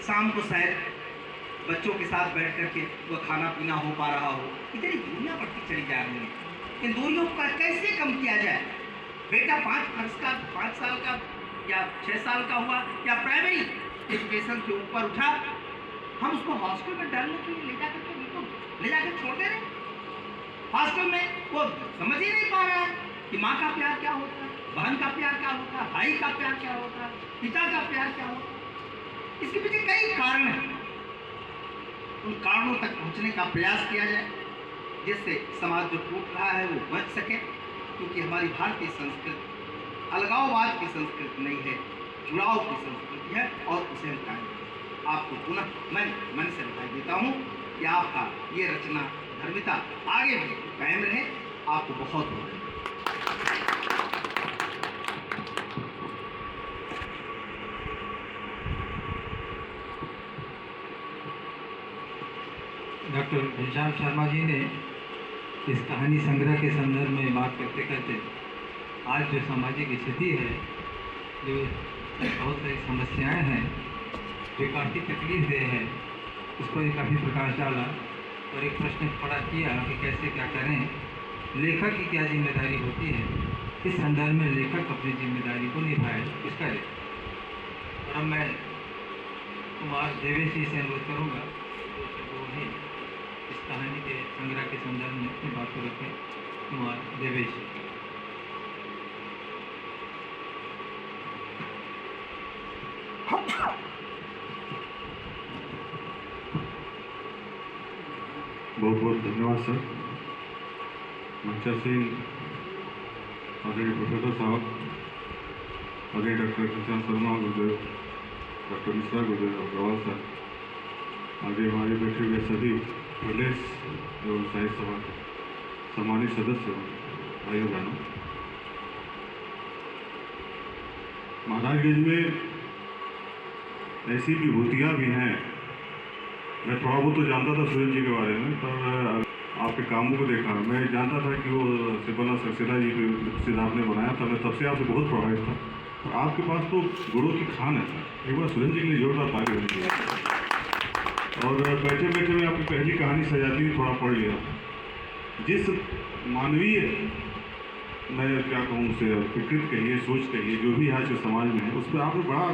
शाम को शायद बच्चों के साथ बैठ करके वो खाना पीना हो पा रहा हो, इतनी दूरियां बढ़ती चली जा रही हैं। इन दूरियों का कैसे कम किया जाए। बेटा 5 साल का या 6 साल का हुआ या प्राइमरी एजुकेशन के ऊपर उठा, हम उसको हॉस्टल में डालने के लिए ले जाकर छोड़ते रहे। हॉस्टल में वो समझ ही नहीं पा रहा है कि माँ का प्यार क्या होता है, बहन का प्यार क्या होता है, भाई का प्यार क्या होता है, पिता का प्यार क्या होता है। इसके पीछे कई कारण हैं। उन कारणों तक पहुंचने का प्रयास किया जाए जिससे समाज जो टूट रहा है वो बच सके, क्योंकि हमारी भारतीय संस्कृति अलगाववाद की संस्कृति नहीं है, जुड़ाव की संस्कृति है, और उसे हम कायम। आपको पुनः मैं मन से बधाई देता हूँ कि आपका ये रचना धर्मिता आगे भी कायम रहे। आपको बहुत बहुत डॉक्टर घनश्याम शर्मा जी ने इस कहानी संग्रह के संदर्भ में बात करते करते आज जो सामाजिक स्थिति है, जो बहुत सारी समस्याएं हैं, जो काफ़ी तकलीफ दे है, उस पर काफ़ी प्रकाश डाला और एक प्रश्न खड़ा किया कि कैसे क्या करें, लेखक की क्या जिम्मेदारी होती है। इस संदर्भ में लेखक अपनी जिम्मेदारी को निभाए, इसका और अब मैं कुमार देवेश जी से अनुरोध करूँगा वो भी इस कहानी के संग्रह के संदर्भ में अपनी बात को रखें। कुमार देवेश जी। बहुत बहुत धन्यवाद सर। मंचासीन आदरणीय प्रोफेसर साहब, आदरणीय डॉक्टर घनश्याम शर्मा गुरुदेव, डॉक्टर मिश्रा गुरुदेव अग्रवाल सर, आगे हमारे बैठे हुए सभी प्रदेश एवं साहित्य सभा के सम्मानित सदस्य भाइयों बहनों, महाराजगंज में ऐसी विभूतियाँ भी हैं मैं थोड़ा बहुत तो जानता था सूरज जी के बारे में, पर आपके कामों को देखा, मैं जानता था कि वो सिपला सक्सेना जी को आपने बनाया था, मैं तब से आपसे बहुत प्रभावित था। और आपके पास तो गुणों की खान है सर। एक बार सूरज जी के लिए जोरदार ताली होनी चाहिए। और बैठे बैठे मैं आपकी पहली कहानी सजाती हुई थोड़ा पढ़ लिया। जिस मानवीय, मैं क्या कहूँ उसे, विकृत कहिए, सोच कहिए, जो भी आज के समाज में है, उस पर आपने बड़ा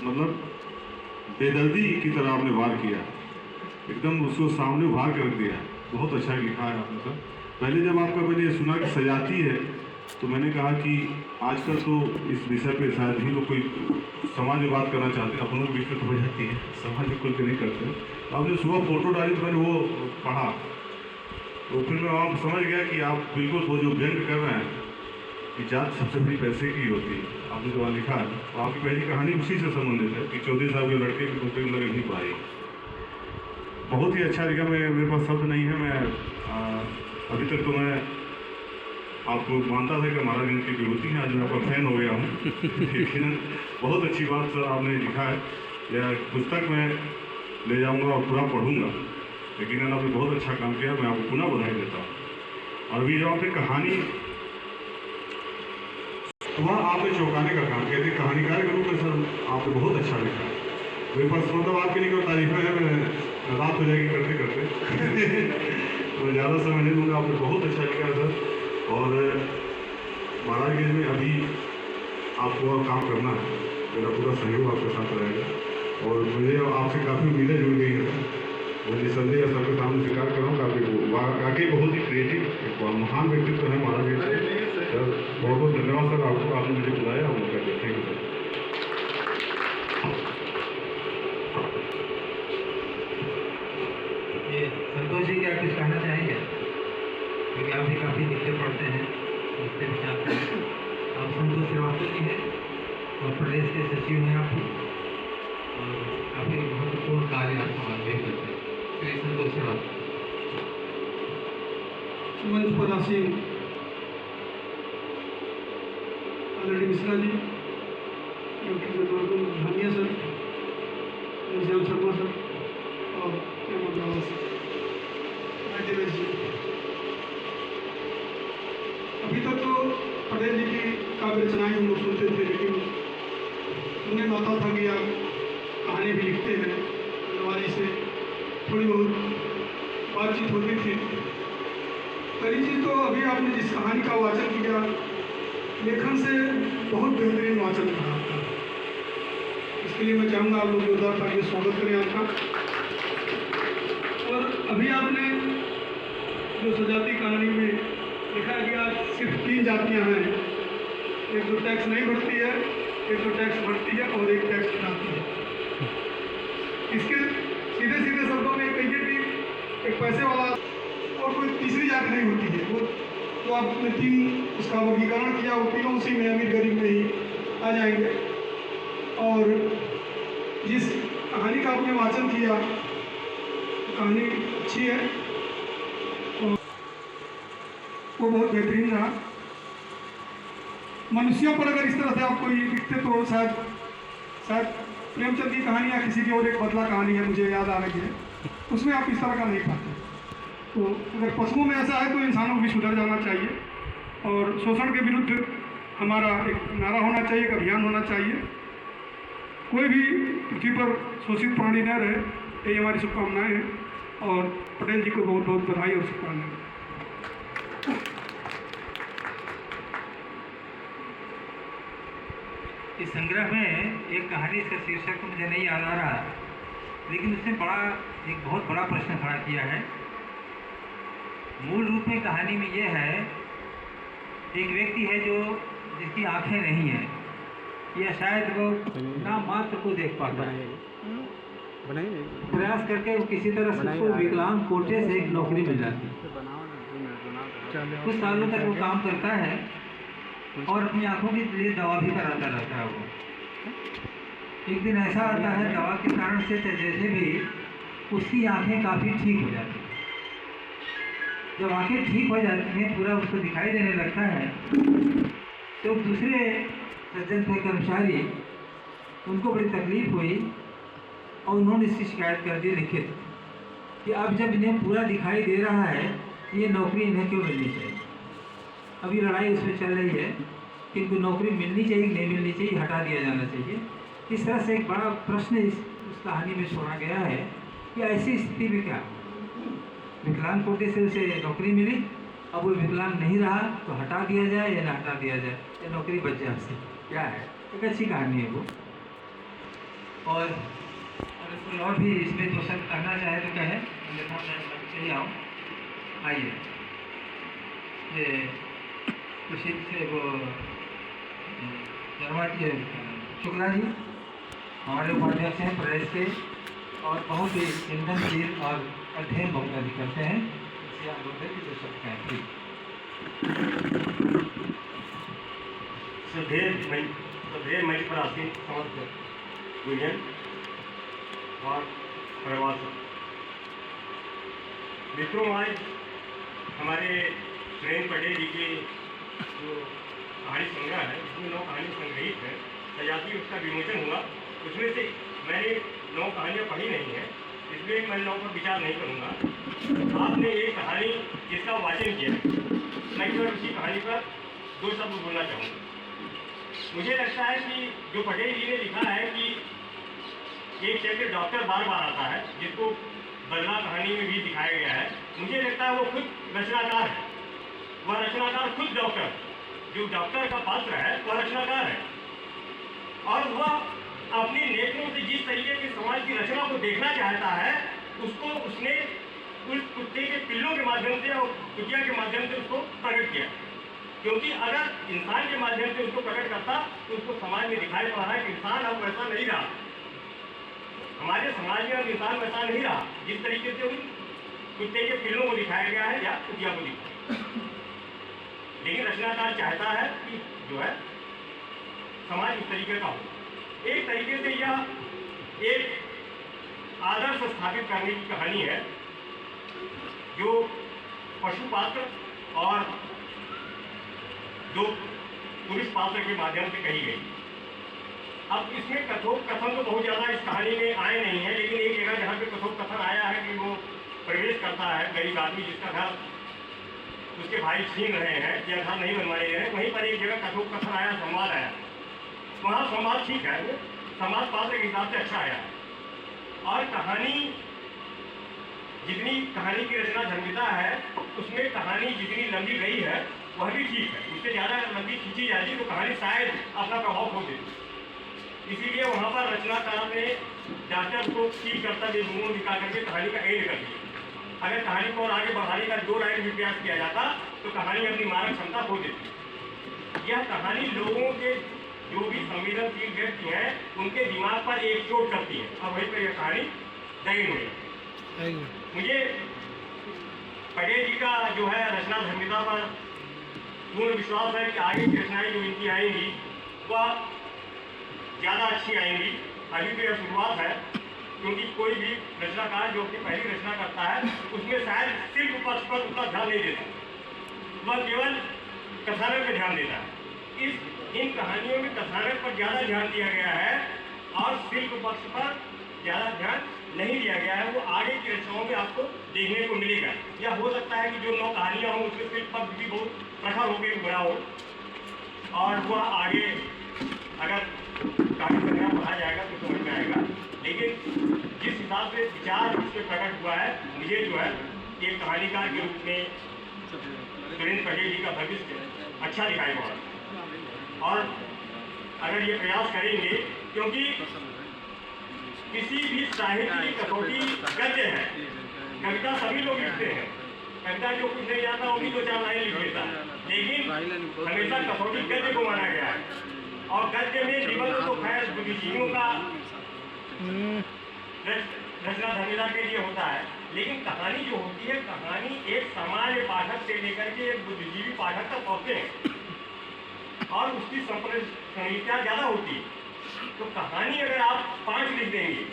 मतलब बेदर्दी की तरह आपने वार किया, एकदम उसको सामने उभार कर रख दिया है। बहुत अच्छा लिखा है आपने सर। पहले जब आपका मैंने ये सुना कि सजाती है, तो मैंने कहा कि आजकल तो इस विषय पे शायद ही लोग कोई समाज में बात करना चाहते हैं, अपनों के बीच में तो हो जाती है, समाज में खुल के नहीं करते। तो आपने सुबह फोटो डाली तो मैंने वो पढ़ा, तो फिर मैं आप समझ गया कि आप बिल्कुल वो जो व्यंग कर रहे हैं कि जात सबसे बड़ी पैसे की होती है, आपने जो वहाँ लिखा है। तो आपकी पहली कहानी उसी से संबंधित है कि 14 साल के लड़के की नौकरी लग नहीं पाई। बहुत ही अच्छा लिखा। मेरे पास शब्द नहीं है। मैं अभी तक तो मैं आपको मानता था कि महाराज की विभूति है, आज मैं आपका फैन हो गया हूँ। लेकिन बहुत अच्छी बात सर आपने लिखा है। यह पुस्तक मैं ले जाऊँगा और पूरा पढ़ूँगा। लेकिन आपने बहुत अच्छा काम किया, मैं आपको पुनः बधाई देता हूँ। और अभी जो आपने कहानी, वहाँ आपने चौंकाने का काम किया थी, कहानीकार के रूप में सर आपने बहुत अच्छा लिखा। मेरे पास मतलब आपके लिए कोई तारीफें है, मैं रात हो जाएगी करते करते। तो ज़्यादा समय नहीं दूँगा। आपने बहुत अच्छा लिखा है सर। और महाराजगंज में अभी आपको और काम करना है, मेरा पूरा सहयोग आपके साथ रहेगा। और मुझे आपसे काफ़ी उम्मीदें जुड़ गई हैं। मैं निसंदेह सबके सामने स्वीकार कर रहा हूँ कि वाकई बहुत ही क्रिएटिव, एक महान व्यक्तित्व है महाराज सर। बहुत बहुत धन्यवाद सर आपको, आपने मुझे बुलाया और मौका दिया। Thank you sir. ये संतोष जी क्या कुछ कहना चाहेंगे? क्योंकि आप भी काफ़ी लिखते पढ़ते हैं, लिखते विचारते हैं। आप संतोष श्रीवास्तव जी हैं और प्रदेश के सचिव हैं आप, और काफ़ी महत्वपूर्ण कार्य आप समाज में करते हैं। श्री संतोष श्रीवास्तव मंच पर आसीन आदरणीय मिश्रा जी, डॉक्टर जगवर्धन धानिया सर, श्याम शर्मा सर और हेमंत रावत सर, दिनेश जी। अभी तक तो पटेल जी की काव्य रचनाएं हम लोग सुनते थे, लेकिन सुनने में आता था कि आप कहानी भी लिखते हैं। हमारी से थोड़ी बहुत बातचीत होती थी। पहली चीज़ तो अभी आपने जिस कहानी का वाचन किया, लेखन से बहुत बेहतरीन वाचन रहा आपका। इसके लिए मैं चाहूँगा आप लोग जोरदार तालियों से स्वागत करें आपका। और अभी आपने जो सजाती कहानी में लिखा है कि आज सिर्फ 3 जातियाँ हैं, एक जो टैक्स नहीं भरती है, एक जो टैक्स भरती है और एक टैक्स चुराती है। इसके सीधे सीधे शब्दों में कहिए कि एक पैसे वाला और कोई तीसरी जाति नहीं होती है। वो तो आपने 3 उसका वर्गीकरण किया, वो तीनों उसी में अमीर गरीब में ही आ जाएंगे। और जिस कहानी का आपने वाचन किया, कहानी अच्छी है और वो बहुत बेहतरीन रहा। मनुष्यों पर अगर इस तरह से आप कोई लिखते तो शायद प्रेमचंद की कहानी या किसी की और एक बदला कहानी है, मुझे याद आ रही है, उसमें आप इस तरह का नहीं पाते। तो अगर पशुओं में ऐसा है तो इंसानों को भी सुधर जाना चाहिए और शोषण के विरुद्ध हमारा एक नारा होना चाहिए, एक अभियान होना चाहिए। कोई भी पृथ्वी पर शोषित प्राणी न रहे, यही हमारी शुभकामनाएं हैं। और पटेल जी को बहुत बहुत बधाई और शुभकामनाएं। इस संग्रह में एक कहानी, इसका शीर्षक तो मुझे नहीं याद आ रहा, लेकिन उसने एक बहुत बड़ा प्रश्न खड़ा किया है। मूल रूप में कहानी में यह है, एक व्यक्ति है जिसकी आंखें नहीं हैं, या शायद वो नाम मात्र को देख पाता है। प्रयास करके वो किसी तरह से उसको विकलांग कोटे से एक नौकरी मिल जाती है। कुछ सालों तक वो काम करता है और अपनी आंखों के लिए दवा भी कराता रहता है। वो एक दिन ऐसा आता है, दवा के कारण से जैसे भी उसकी आंखें काफ़ी ठीक हो जाती हैं। जब आंखें ठीक हो जाती हैं, पूरा उसको दिखाई देने लगता है, तो दूसरे सज्जन थे कर्मचारी, उनको बड़ी तकलीफ हुई और उन्होंने इसकी शिकायत कर दी लिखित। कि अब जब इन्हें पूरा दिखाई दे रहा है ये नौकरी इन्हें क्यों मिलनी चाहिए। अभी लड़ाई उसमें चल रही है कि इनको नौकरी मिलनी चाहिए कि नहीं मिलनी चाहिए, हटा दिया जाना चाहिए। इस तरह से एक बड़ा प्रश्न उस कहानी में छोड़ा गया है कि ऐसी स्थिति में क्या, विकलांग कोटे से उसे नौकरी मिली, अब वो विकलांग नहीं रहा तो हटा दिया जाए या ना हटा दिया जाए, या नौकरी बच जाए उससे, क्या है। एक अच्छी कहानी है वो। और अगर कोई और भी इसमें दो शब्द कहना चाहे तो कहे, अन्यथा मैं चले आऊँ। आइए, ये प्रसिद्ध थे वो धर्माजी शुक्ला जी, हमारे उपाध्यक्ष हैं प्रदेश के, और बहुत ही चिंतनशील और अध्ययन बहुत अधिक करते हैं। इससे आप लोग कि दो शब्द कहें। सदैव मंच पर आसीन समस्त गुरुजन और परिवार मित्रों, आज हमारे प्रेम पटेल जी के जो कहानी संग्रह है, जिसमें 9 कहानी संग्रहित है, सजाती उसका विमोचन हुआ। उसमें से मैंने 9 कहानियाँ पढ़ी नहीं है, इसलिए मैं 9 पर विचार नहीं करूँगा। आपने एक कहानी जिसका वाचन किया, मैं केवल उसी कहानी पर 2 शब्द बोलना चाहूँगा। मुझे लगता है कि जो पटेल जी ने लिखा है कि एक चैप्टर डॉक्टर बार बार आता है, जिसको बदला कहानी में भी दिखाया गया है। मुझे लगता है वो खुद रचनाकार है, वह रचनाकार खुद डॉक्टर, जो डॉक्टर का पात्र है वह रचनाकार है, और वह अपने नेत्रों से जिस तरीके के समाज की रचना को देखना चाहता है, उसको उसने उस कुत्ते के पिल्लों के माध्यम से और कुतिया के माध्यम से उसको प्रकट किया। क्योंकि अगर इंसान के माध्यम से उसको प्रकट करता तो उसको समाज में दिखाई पड़ रहा है कि इंसान अब वैसा नहीं रहा, हमारे समाज में अब इंसान वैसा नहीं रहा जिस तरीके से उन कुत्ते के पिल्लों को दिखाया गया है या कुतिया को दिखाया। लेकिन रचनाकार चाहता है कि जो है समाज इस तरीके का हो। एक तरीके से यह एक आदर्श स्थापित करने की कहानी है, जो पशु पात्र और जो पुरुष पात्र के माध्यम से कही गई। अब इसमें कथन तो बहुत ज़्यादा इस कहानी में आए नहीं है, लेकिन एक जगह जहाँ पे कथन आया है कि वो प्रवेश करता है गरीब आदमी जिसका घर उसके भाई छीन रहे हैं या घर नहीं बनवाए गए हैं, वहीं पर एक जगह कथन आया, संवाद आया। वहाँ संवाद ठीक है, वो समाज पात्र के हिसाब से अच्छा आया है। और कहानी जितनी कहानी की रचना धर्मिता है, उसमें कहानी जितनी लंबी गई है वह भी ठीक है। उससे ज़्यादा लंबी खींची जाती तो कहानी शायद अपना प्रभाव खो देती। इसीलिए वहाँ पर रचनाकार ने डॉक्टर को ठीक करता हुए मुंह दिखा करके कहानी का एंड कर दिया। अगर कहानी को और आगे बढ़ाने का 2 लाइन भी प्रयास किया जाता तो कहानी अपनी मानक क्षमता खो देती। यह कहानी लोगों के जो भी संवेदनशील व्यक्ति हैं उनके दिमाग पर एक चोट करती है, और वहीं पर यह कहानी दगी हुई है। मुझे पटेल जी का जो है रचना धर्मिता पर पूर्ण विश्वास है कि आगे की रचनाएं जो इनकी आएंगी वह ज़्यादा अच्छी आएंगी। अभी तो यह शुरुआत है, क्योंकि कोई भी रचनाकार जो अपनी पहली रचना करता है उसमें शायद शिल्प पक्ष पर उतना ध्यान नहीं देता, वह केवल कथानक पर ध्यान देता है। इन कहानियों में कथानक पर ज़्यादा ध्यान दिया गया है और शिल्प पक्ष पर ज़्यादा ध्यान नहीं दिया गया है। वो आगे की रचनाओं में आपको देखने को मिलेगा। या हो सकता है कि जो 9 कहानियाँ हों उसमें शिल्प पक्ष भी बहुत प्रखर होकर उभरा हो, और वह आगे अगर काफी संग्रह पढ़ा जाएगा तो समझ में आएगा। लेकिन जिस हिसाब से विचार उसमें प्रकट हुआ है, मुझे जो है एक कहानीकार के रूप में सुरेंद्र पटेल जी का भविष्य अच्छा दिखाई पड़ा। और अगर ये प्रयास करेंगे, क्योंकि किसी भी साहित्य की कसौटी गद्य है, कविता सभी लोग लिखते हैं, कविता जो कुछ नहीं आता वो भी 2-4 लाइन लिख लेता है, लेकिन हमेशा कसौटी गद्य को माना गया है। और गद्य में निबंध तो खैर बुद्धिजीवियों का रचना धर्मिता के लिए होता है, लेकिन कहानी जो होती है, कहानी एक सामान्य पाठक से लेकर के एक बुद्धिजीवी पाठक तक पहुँचते हैं और उसकी संप्रदायिकता ज़्यादा होती है। तो कहानी अगर आप 5 लिख देंगे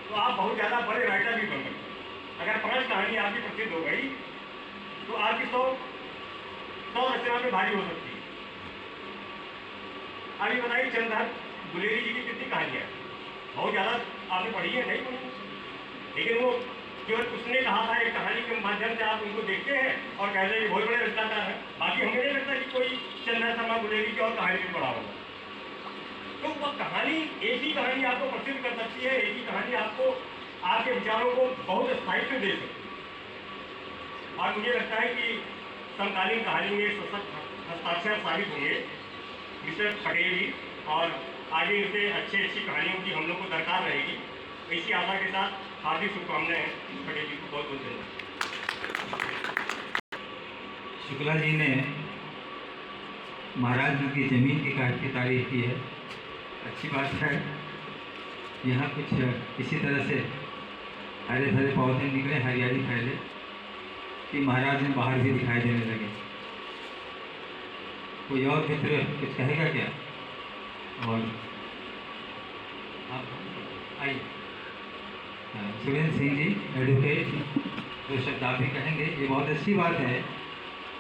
तो आप बहुत ज़्यादा बड़े राइटर भी बन सकते हैं। अगर 5 कहानी आपकी प्रसिद्ध हो गई तो आपकी 100 रचना में भारी हो सकती है। अभी बताइए चंद्रधर गुलेरी जी की कितनी कहानियाँ हैं, बहुत ज़्यादा आपने पढ़ी है नहीं पढ़ी, लेकिन वो केवल उसने कहा था एक कहानी के माध्यम से आप उनको देखते हैं और कहते हैं कि बहुत बड़े रचनाकार है, बाकी हमें नहीं लगता कि कोई चंद्रा शर्मा गुलेरी की और कहानी भी पढ़ा होगा। तो वह कहानी, एक ही कहानी आपको प्रसिद्ध कर सकती है, एक ही कहानी आपको आपके विचारों को बहुत स्थायित्व दे सकती है। और मुझे लगता है कि समकालीन कहानी में सशक्त हस्ताक्षर साबित होंगे मिस्टर पटेल जी, और आगे इनसे अच्छी कहानियों की हम लोग को दरकार रहेगी। इसी आशा के साथ हार्दिक शुभकामनाएं हैं पटेल जी को। बहुत बहुत धन्यवाद। शुक्ला जी ने महाराज जी की ज़मीन की काट की तारीफ की है, अच्छी बात है। यहाँ कुछ इसी तरह से हरे भरे पौधे निकले, हरियाली फैले कि महाराज ने बाहर भी दिखाई देने लगे। कोई और मित्र कुछ कहेगा क्या? और आप आइए, सुरेंद्र सिंह जी एडवोकेट, जो शब्द आप भी कहेंगे। ये बहुत अच्छी बात है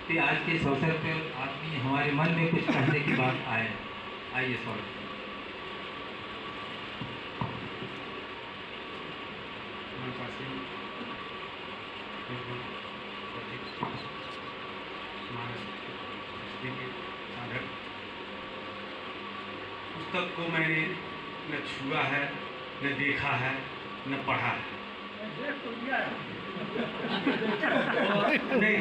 कि आज के इस अवसर पर आदमी हमारे मन में कुछ कहने की बात आए। आइए सॉरी। पुस्तक को मैंने न छुआ है, न देखा है, न पढ़ा है। नहीं,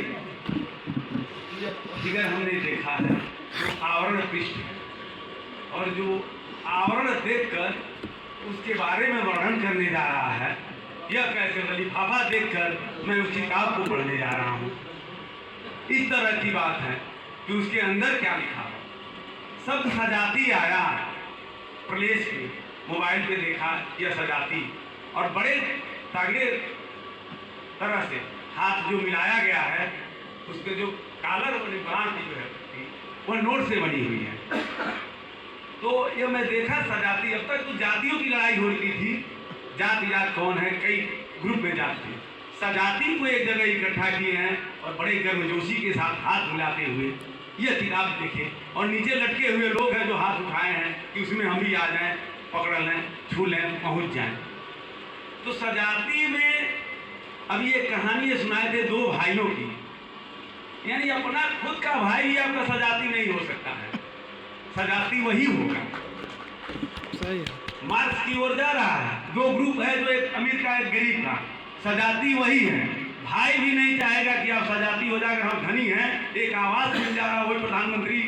फिगर हमने देखा है, जो आवरण पृष्ठ है, और जो आवरण देखकर उसके बारे में वर्णन करने जा रहा है, यह कैसे लिफाफा देखकर मैं उस किताब को पढ़ने जा रहा हूँ। इस तरह की बात है कि उसके अंदर क्या लिखा है। सब सजाती आया प्रलेश के, मोबाइल पे देखा यह सजाती, और बड़े तगड़े तरह से हाथ जो मिलाया गया है, उसके जो कालर वाली बांध जो है वह नोट से बनी हुई है। तो यह मैं देखा सजाती। अब तक तो जातियों की लड़ाई हो रही थी, जाति जात कौन है, कई ग्रुप में जाते हैं। सजाती को एक जगह इकट्ठा किए हैं और बड़े गर्मजोशी के साथ हाथ मिलाते हुए यह किताब देखें, और नीचे लटके हुए लोग हैं जो हाथ उठाए हैं कि उसमें हम भी आ जाएं, पकड़ लें, छू लें, पहुंच जाएं। तो सजाती में अभी एक कहानी ये सुनाए थे दो भाइयों की, यानी अपना खुद का भाई ही आपका सजाती नहीं हो सकता है, सजाती वही होगा। सही है। मार्क्स की ओर जा रहा है, दो ग्रुप है, जो एक अमीर का एक गरीब का, सजाती वही है। भाई भी नहीं चाहेगा कि आप सजाती हो जाकर हम धनी हैं, एक आवास मिल जा रहा है, वही प्रधानमंत्री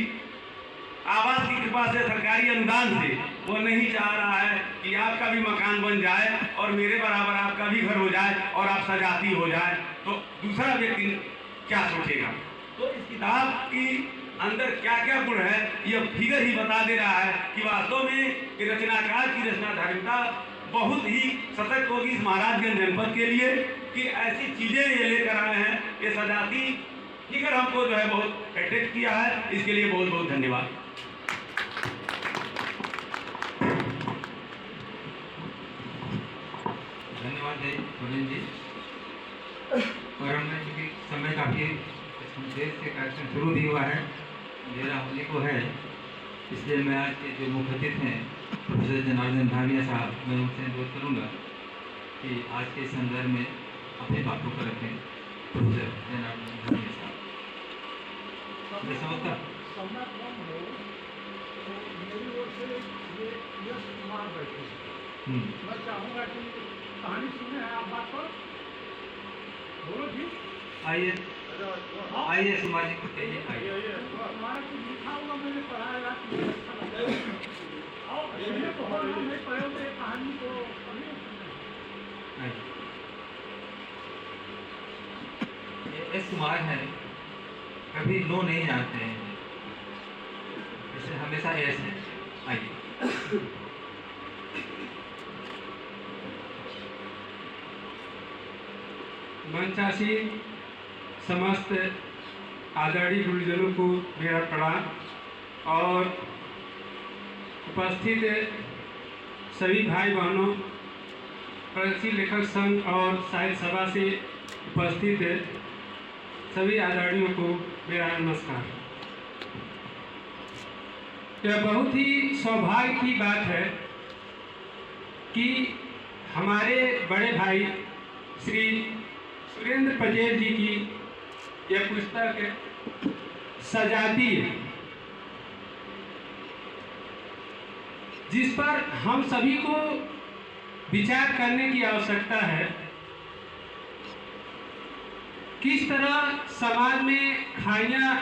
आवास की कृपा से, सरकारी अनुदान से, वो नहीं चाह रहा है कि आपका भी मकान बन जाए और मेरे बराबर आपका भी घर हो जाए और आप सजाती हो जाए, तो दूसरा व्यक्ति क्या सोचेगा। तो इस किताब की अंदर क्या क्या गुण है, यह फिगर ही बता दे रहा है कि वास्तव में रचनाकार की रचनाधारिता बहुत ही सशक्त होगी इस महाराजगंज जनपद के लिए, कि ऐसी चीजें ये लेकर आए हैं। ये सजाती फिगर हमको जो है बहुत अट्रैक्ट किया है, इसके लिए बहुत बहुत धन्यवाद। धन्यवाद है सुरेंद्र जी। और हमने चूँकि समय काफ़ी देर से कार्यक्रम शुरू भी हुआ है, अंधेरा होने को है, इसलिए मैं आज के जो मुख्य अतिथि हैं प्रोफेसर जनार्दन धामिया साहब, मैं उनसे अनुरोध करूँगा कि आज के संदर्भ में अपनी बातों को रखें। प्रोफेसर जनार्दन धामिया साहब, मैं समझता मेरी ओर से ये यश कुमार बैठे, मैं चाहूँगा कि कहानी सुने हैं आप बात पर, बोलो जी। आइए आइए समाज को कहिए, आइए। हमारा कुछ लिखा हुआ मैंने पढ़ा है, अच्छा लगा। और ये तो हम नहीं पढ़े हुए कहानी को पढ़े। एस कुमार है, कभी नो नहीं जानते हैं, इसलिए हमेशा एस है। आइए। मंचासीन समस्त आदरणीय गुरुजनों को मेरा प्रणाम, और उपस्थित सभी भाई बहनों, प्रगतिशील लेखक संघ और साहित्य सभा से उपस्थित सभी आदरणीयों को मेरा नमस्कार। यह बहुत ही सौभाग्य की बात है कि हमारे बड़े भाई श्री सुरेंद्र पटेल जी की यह पुस्तक है सजाती है, जिस पर हम सभी को विचार करने की आवश्यकता है। किस तरह समाज में खाइयाँ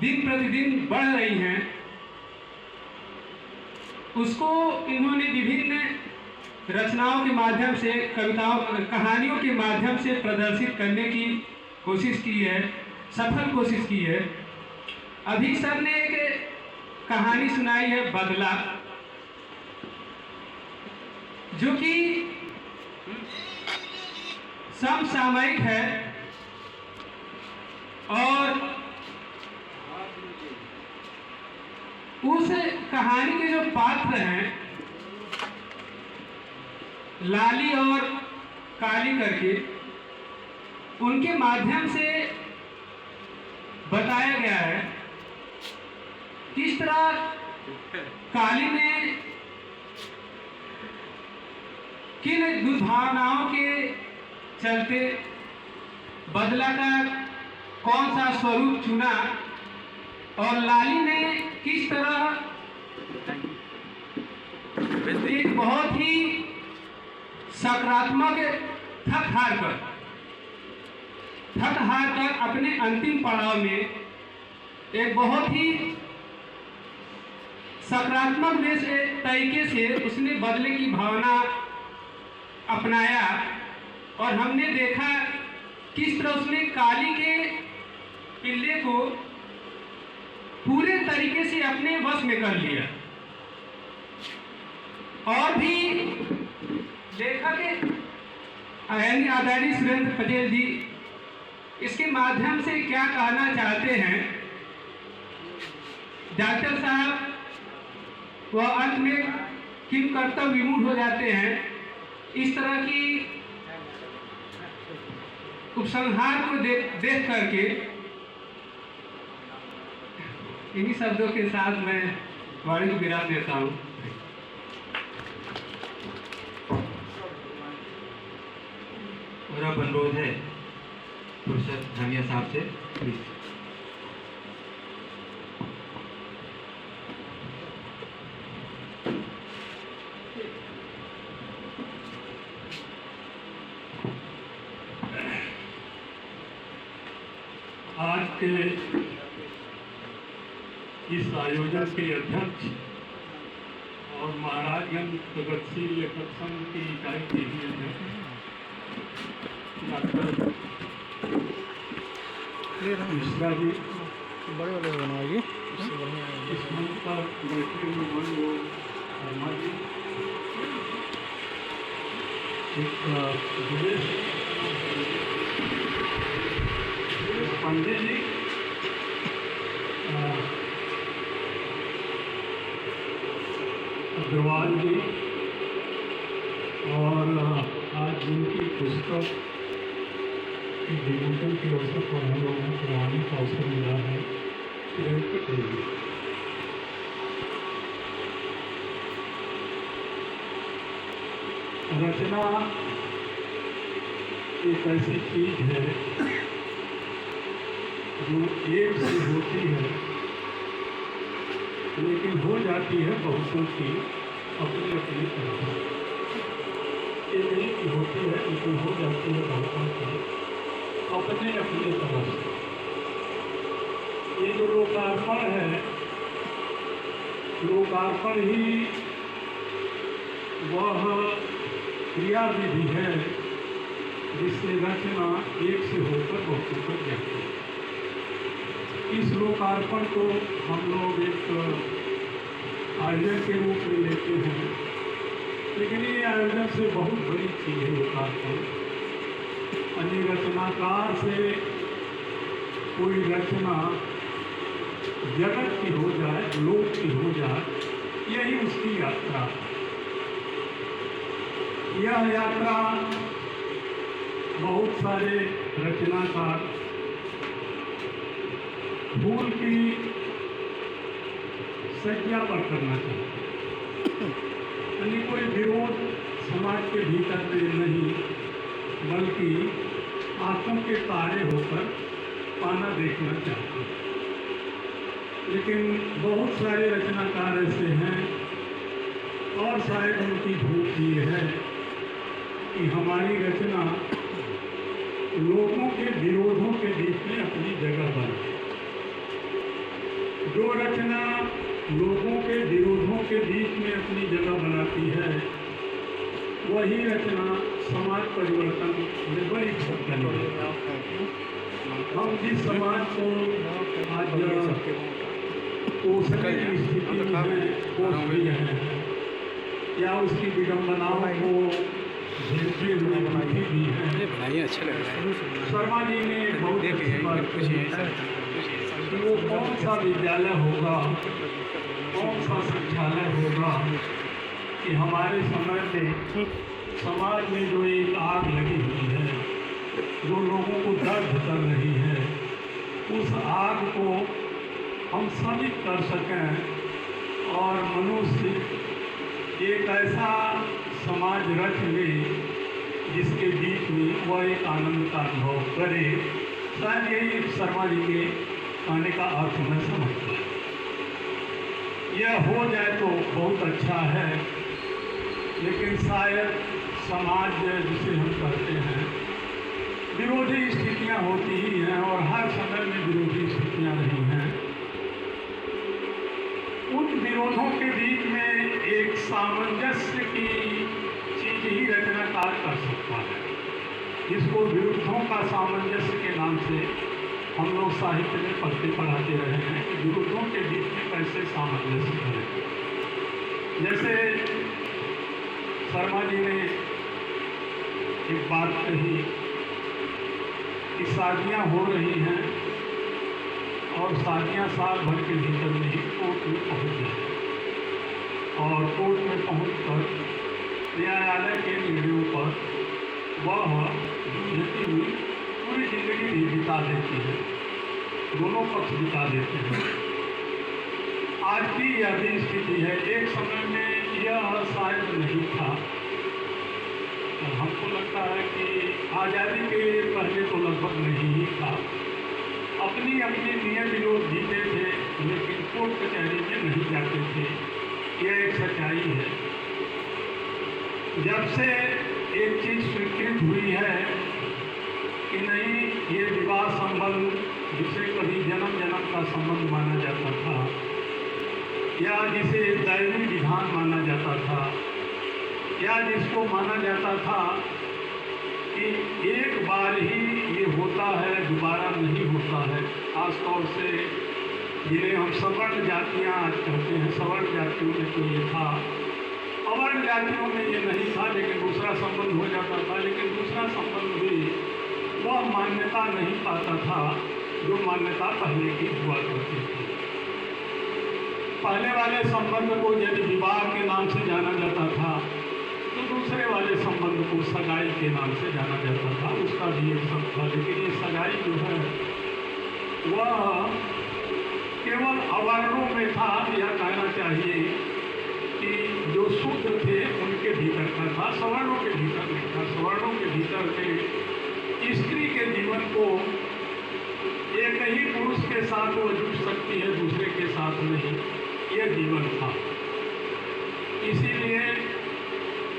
दिन प्रतिदिन बढ़ रही हैं, उसको इन्होंने विभिन्न रचनाओं के माध्यम से, कविताओं, कहानियों के माध्यम से प्रदर्शित करने की कोशिश की है, सफल कोशिश की है। अभी सर ने एक कहानी सुनाई है बदला, जो कि समसामयिक है और उस कहानी के जो पात्र हैं लाली और काली करके, उनके माध्यम से बताया गया है किस तरह काली ने किन दुर्भावनाओं के चलते बदला का कौन सा स्वरूप चुना और लाली ने किस तरह एक बहुत ही सकारात्मक थक हार कर अपने अंतिम पड़ाव में एक बहुत ही सकारात्मक तरीके से उसने बदले की भावना अपनाया। और हमने देखा किस तरह उसने काली के पिल्ले को पूरे तरीके से अपने वश में कर लिया। और भी लेखक यानी आदरणीय सुरेंद्र पटेल जी इसके माध्यम से क्या कहना चाहते हैं, डॉक्टर साहब वह अंत में किम कर्तव्य विमूढ़ हो जाते हैं। इस तरह की उपसंहार को देख करके इन्हीं शब्दों के साथ मैं वाणी को विराम देता हूँ। मेरा अनुरोध है प्रोफेसर धामिया साहब से, प्लीज। आज के इस आयोजन के अध्यक्ष और महाराजगंज प्रगतिशील लेखक संघ की इकाई के ही अध्यक्ष डॉक्टर मिश्रा जी, बड़े बड़े बनवाइए, इस मंच पर बैठे हुए बड़े शर्मा जी, एक पांडे जी, अग्रवाल जी, और आज जिनकी पुस्तक की विमोचन के अवसर पर हम लोगों को आने का अवसर मिला है, पटेल जी। रचना एक ऐसी चीज है जो एक से होती है, लेकिन हो जाती है बहुतों की अपनी अपनी तरह। एक ही होती है लेकिन हो जाती है बहुतों की अपने अपने तरह से। ये जो लोकार्पण है, लोकार्पण ही वह क्रिया विधि है जिससे रचना एक से होकर बहुतों तक जाती है। इस लोकार्पण को हम लोग एक आयोजन के रूप में लेते हैं, लेकिन ये आयोजन से बहुत बड़ी चीज़ है लोकार्पण। अन्य रचनाकार से कोई रचना जगत की हो जाए, लोक की हो जाए, यही उसकी यात्रा। यह यात्रा बहुत सारे रचनाकार फूल की सज्जा पर करना चाहिए, यानी कोई विरोध समाज के भीतर में नहीं, बल्कि आंखों के तारे होकर पाना देखना चाहते हैं। लेकिन बहुत सारे रचनाकार ऐसे हैं, और शायद उनकी भूख ये है कि हमारी रचना लोगों के विरोधों के बीच में अपनी जगह बनाए। जो रचना लोगों के विरोधों के बीच में अपनी जगह बनाती है, वही रचना समाज परिवर्तन में बड़ी भूमिका निभाती है। हम जिस समाज को आज पोषण की स्थिति में पोष भी रहे हैं, या उसकी विडम्बनाओं को झेलते हुए बैठे भी हैं। शर्मा जी ने बहुत अच्छी बात कही है कि वो कौन सा विद्यालय होगा, कौन सा शिक्षालय होगा कि हमारे समय में समाज में जो एक आग लगी हुई है, जो लोगों को दर्द कर रही है, उस आग को हम सभी कर सकें और मनुष्य एक ऐसा समाज रच ले जिसके बीच में वह एक आनंद का अनुभव करे। शायद यही शर्मा जी के कहने का अर्थ मैं समझता हूँ। यह हो जाए तो बहुत अच्छा है, लेकिन शायद समाज जिसे हम कहते हैं, विरोधी स्थितियाँ होती ही हैं और हर समय में विरोधी स्थितियाँ रही हैं। उन विरोधों के बीच में एक सामंजस्य की चीज ही रचनाकार कर सकता है, जिसको विरुद्धों का सामंजस्य के नाम से हम लोग साहित्य में पढ़ाते रहे हैं कि विरुद्धों के बीच में कैसे सामंजस्य करें। जैसे शर्मा जी ने एक बात कही कि शादियाँ हो रही हैं और शादियाँ साल भर के भीतर में ही कोर्ट में पहुँच गई, और कोर्ट में पहुँचकर न्यायालय के निर्णयों पर वह जीती हुई पूरी जिंदगी भी बिता देती है, दोनों पक्ष बिता देते हैं। आज की यह भी स्थिति है, एक समय में यह शायद नहीं था। हमको लगता है कि आज़ादी के पहले तो लगभग नहीं ही था। अपनी अपनी नियम विरोध जीते थे, लेकिन कोर्ट कचहरी में नहीं जाते थे। यह एक सच्चाई है। जब से एक चीज़ स्वीकृत हुई है कि नहीं, ये विवाह संबंध जिसे कभी जन्म जन्म का संबंध माना जाता था, या जिसे दैवी विधान माना जाता था, या जिसको माना जाता था कि एक बार ही ये होता है, दोबारा नहीं होता है। खासतौर से जिन्हें हम सवर्ण जातियाँ आज कहते हैं, सवर्ण जातियों में तो ये था, अवर्ण जातियों में ये नहीं था, लेकिन दूसरा संबंध हो जाता था। लेकिन दूसरा संबंध भी वह मान्यता नहीं पाता था जो मान्यता पहले की हुआ करती थी। पहले वाले संबंध को यदि विवाह के नाम से जाना जाता था, तो दूसरे वाले संबंध को सगाई के नाम से जाना जाता था। उसका भी एक शब्द था, लेकिन ये सगाई जो है वह केवल अवर्णों में था, यह कहना चाहिए कि जो शूद्र थे उनके भीतर का था, सवर्णों के भीतर नहीं था। सवर्णों के भीतर में स्त्री के जीवन को एक ही पुरुष के साथ वो जुड़ सकती है, दूसरे के साथ नहीं, यह जीवन था। इसीलिए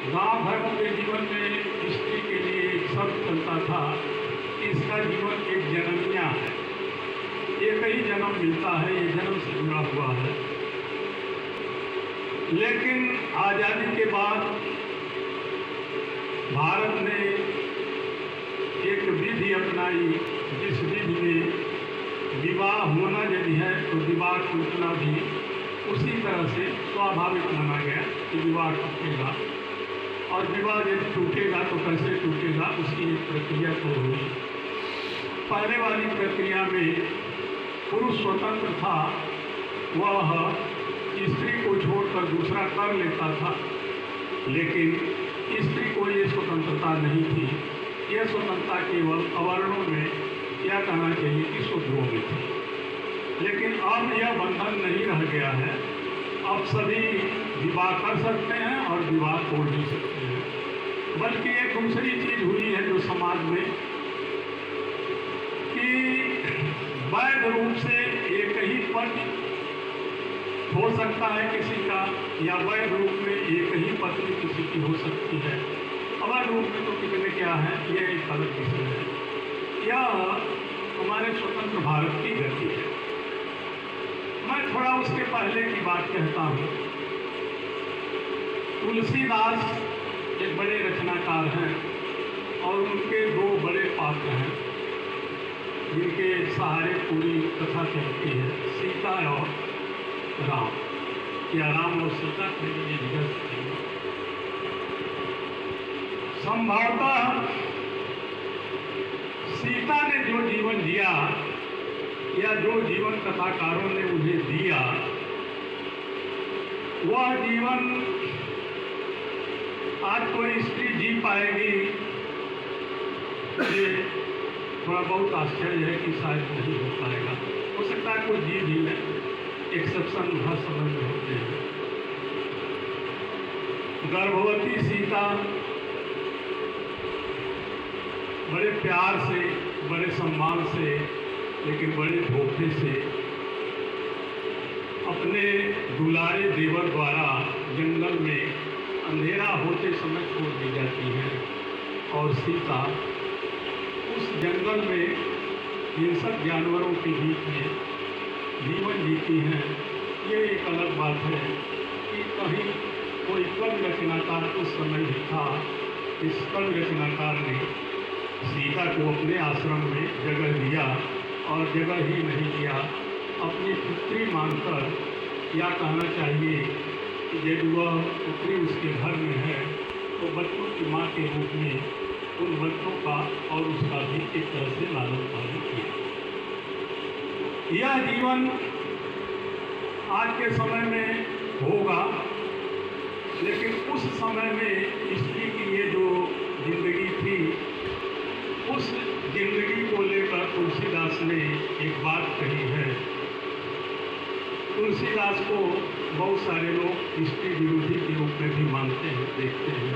गांव धर्म के जीवन में स्त्री के लिए एक शब्द चलता था, इसका जीवन एक जन्मिया है, एक ही जन्म मिलता है, ये जन्म से जुड़ा हुआ है। लेकिन आज़ादी के बाद भारत ने एक विधि अपनाई, जिस विधि में विवाह होना यदि है तो विवाह टूटना भी उसी तरह से स्वाभाविक माना गया कि विवाह टूटेगा, और विवाह यदि टूटेगा तो कैसे टूटेगा, उसकी एक प्रक्रिया तो हुई। पहले वाली प्रक्रिया में पुरुष स्वतंत्र था, वह स्त्री को छोड़कर दूसरा कर लेता था, लेकिन स्त्री को ये स्वतंत्रता नहीं थी। यह स्वतंत्रता केवल अवर्णों में, क्या कहना चाहिए कि शूद्रों में थी। लेकिन अब यह बंधन नहीं रह गया है, अब सभी विवाह कर सकते हैं और विवाह तोड़ भी सकते हैं। बल्कि एक दूसरी चीज हुई है जो समाज में कि वैध रूप से एक ही पति हो सकता है किसी का, या वैध रूप में एक ही पत्नी किसी की हो सकती है। अवैध रूप में तो कितने क्या है, ये एक अलग विषय है। यह हमारे स्वतंत्र भारत की गति है। मैं थोड़ा उसके पहले की बात कहता हूँ। तुलसीदास एक बड़े रचनाकार हैं और उनके दो बड़े पात्र हैं जिनके सहारे पूरी कथा चलती है, सीता और राम, या राम और सीता के लिए संभवतः सीता ने जो जीवन जिया या जो जीवन कथाकारों ने उन्हें दिया, वह जीवन आज कोई स्त्री जी पाएगी, ये थोड़ा बहुत आश्चर्य है कि शायद नहीं हो पाएगा। हो सकता है कोई जी भी है, एक्सेप्शन हर समय में होते हैं। गर्भवती सीता बड़े प्यार से, बड़े सम्मान से, लेकिन बड़े धोखे से अपने दुलारे देवर द्वारा जंगल में अंधेरा होते समय छोड़ दी जाती है और सीता उस जंगल में हिंसक जानवरों के बीच में जीवन जीती हैं। ये एक अलग बात है कि कहीं कोई कवि रचनाकार उस समय भी था। इस कवि रचनाकार ने सीता को अपने आश्रम में जगह दिया, और जगह ही नहीं दिया, अपनी पुत्री मानकर, या कहना चाहिए कि यदि वह पुत्री उसके घर में है तो बच्चों की माँ के रूप में उन बच्चों का और उसका भी एक तरह से लालन पालन किया। यह जीवन आज के समय में होगा, लेकिन उस समय में स्त्री की ये जो जिंदगी थी, उस जिंदगी को लेकर तुलसीदास ने एक बात कही है। तुलसीदास को बहुत सारे लोग स्त्री विरोधी के रूप में भी मानते हैं, देखते हैं।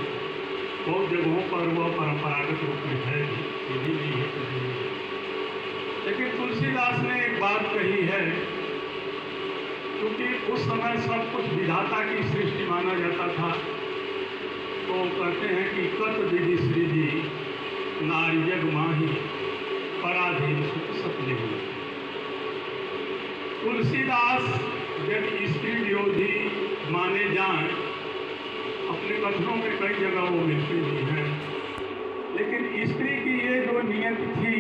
बहुत जगहों पर वह परंपरागत रूप में है, ये भी नहीं है कभी नहीं। लेकिन तुलसीदास ने एक बात कही है, क्योंकि उस समय सब कुछ विधाता की सृष्टि माना जाता था, तो कहते हैं कि कत विधि श्री जी नारी जग माही पराधीन सुख सपने हुए। तुलसीदास जब स्त्री विरोधी माने जाएं, अपने कथनों में कई जगह वो मिलते भी हैं, लेकिन स्त्री की ये जो नियत थी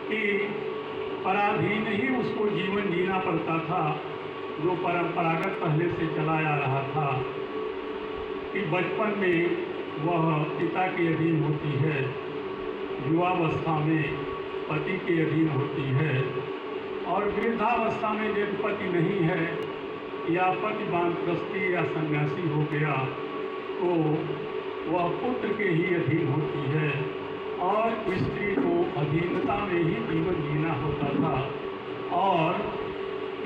कि पराधीन ही उसको जीवन जीना पड़ता था, जो परंपरागत पहले से चला आ रहा था, कि बचपन में वह पिता के अधीन होती है, युवावस्था में पति के अधीन होती है, और वृद्धावस्था में यदि पति नहीं है या पति वानप्रस्थी या सन्यासी हो गया तो वह पुत्र के ही अधीन होती है, और स्त्री को अधीनता में ही जीवन जीना होता था, और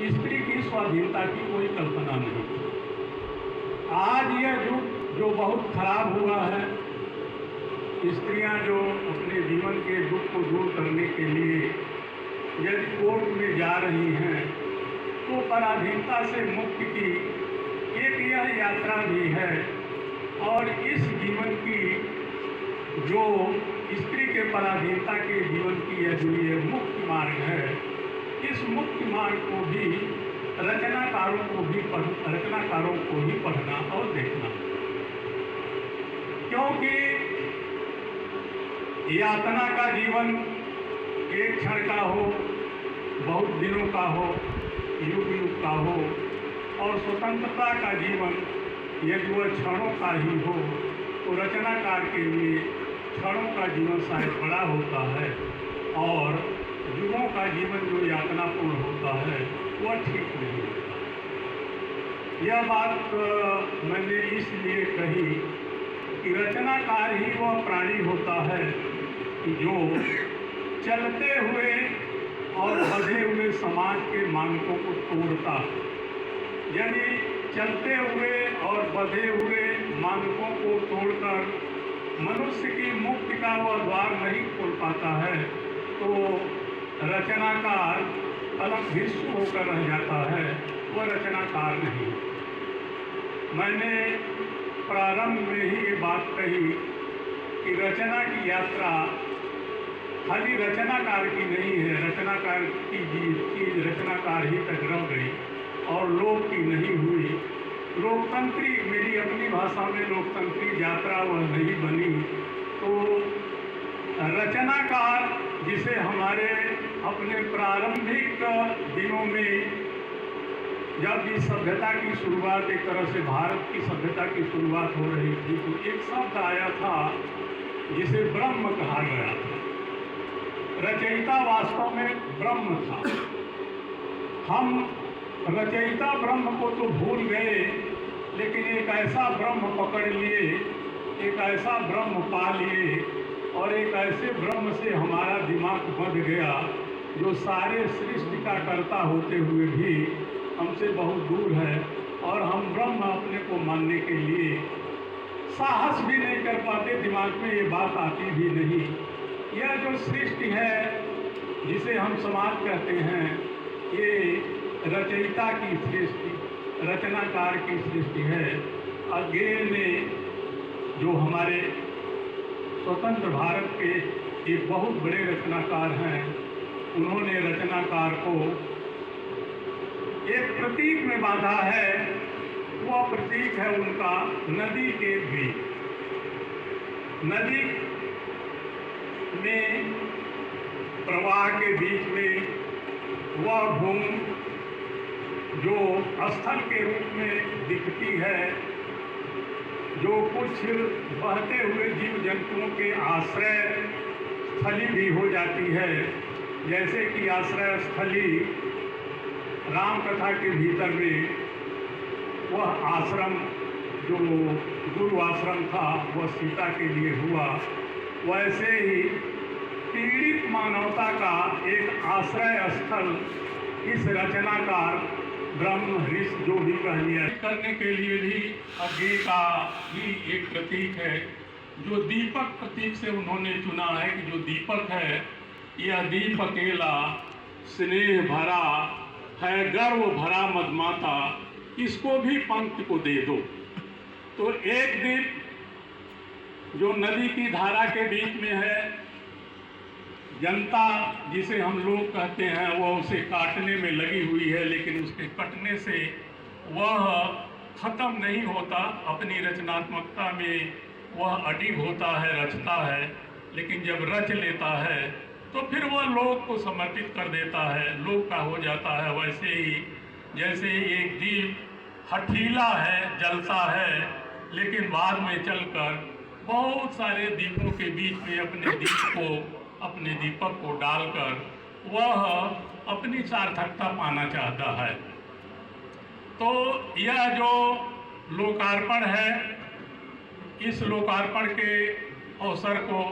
स्त्री की स्वाधीनता की कोई कल्पना नहीं थी। आज यह युग जो बहुत खराब हुआ है, स्त्रियां जो अपने जीवन के दुख को दूर करने के लिए यदि कोर्ट में जा रही हैं, तो पराधीनता से मुक्ति की एक यह यात्रा भी है, और इस जीवन की जो स्त्री के पराधीनता के जीवन की यह जो ये मुक्ति मार्ग है, इस मुक्ति मार्ग को भी रचनाकारों को ही पढ़ना और देखना, क्योंकि यातना का जीवन एक क्षण का हो, बहुत दिनों का हो, युग युग का हो, और स्वतंत्रता का जीवन यदि वह क्षणों का ही हो, तो रचनाकार के लिए क्षणों का जीवन शायद बड़ा होता है, और युगों का जीवन जो यातनापूर्ण होता है वह ठीक नहीं होता। यह बात मैंने इसलिए कही कि रचनाकार ही वह प्राणी होता है जो चलते हुए और बढ़े हुए समाज के मानकों को तोड़ता है। यानी चलते हुए और बढ़े हुए मानकों को तोड़कर मनुष्य की मुक्ति का वह द्वार नहीं खोल पाता है तो रचनाकार अलग भिक्षु होकर रह जाता है, वह रचनाकार नहीं। मैंने प्रारंभ में ही ये बात कही कि रचना की यात्रा खाली रचनाकार की नहीं है, रचनाकार की चीज रचनाकार ही तक रह गई और लोक की नहीं हुई। लोकतंत्री, मेरी अपनी भाषा में लोकतंत्री यात्रा वह नहीं बनी। तो रचनाकार जिसे हमारे अपने प्रारंभिक दिनों में जब इस सभ्यता की शुरुआत, एक तरह से भारत की सभ्यता की शुरुआत हो रही थी, तो एक शब्द आया था जिसे ब्रह्म कहा गया था। रचयिता वास्तव में ब्रह्म था। हम रचयिता ब्रह्म को तो भूल गए, लेकिन एक ऐसा ब्रह्म पकड़ लिए, एक ऐसा ब्रह्म पा लिए और एक ऐसे ब्रह्म से हमारा दिमाग बंध गया जो सारे सृष्टि का कर्ता होते हुए भी हमसे बहुत दूर है और हम ब्रह्म अपने को मानने के लिए साहस भी नहीं कर पाते, दिमाग में ये बात आती भी नहीं। यह जो सृष्टि है जिसे हम समाज कहते हैं, ये रचयिता की सृष्टि, रचनाकार की सृष्टि है। अज्ञेय में जो हमारे स्वतंत्र भारत के एक बहुत बड़े रचनाकार हैं, उन्होंने रचनाकार को एक प्रतीक में बांधा है। वह प्रतीक है उनका नदी के द्वीप। नदी में प्रवाह के बीच में वह भूमि जो स्थल के रूप में दिखती है, जो कुछ बहते हुए जीव जंतुओं के आश्रय स्थली भी हो जाती है, जैसे कि आश्रय स्थली राम कथा के भीतर में वह आश्रम जो गुरु आश्रम था वह सीता के लिए हुआ, वैसे ही पीड़ित मानवता का एक आश्रय स्थल इस रचनाकार ब्रह्म ऋषि जो भी कह लिया करने के लिए भी अज्ञेय का ही एक प्रतीक है। जो दीपक प्रतीक से उन्होंने चुना है कि जो दीपक है, यह दीप अकेला स्नेह भरा है, गर्व भरा मदमाता, इसको भी पंक्ति को दे दो। तो एक दीप जो नदी की धारा के बीच में है, जनता जिसे हम लोग कहते हैं वह उसे काटने में लगी हुई है, लेकिन उसके कटने से वह खत्म नहीं होता, अपनी रचनात्मकता में वह अडिग होता है, रचता है, लेकिन जब रच लेता है तो फिर वह लोक को समर्पित कर देता है, लोक का हो जाता है। वैसे ही जैसे एक दीप हठीला है, जलता है, लेकिन बाद में चलकर बहुत सारे दीपों के बीच में अपने दीपक को डालकर वह अपनी सार्थकता पाना चाहता है। तो यह जो लोकार्पण है, इस लोकार्पण के अवसर को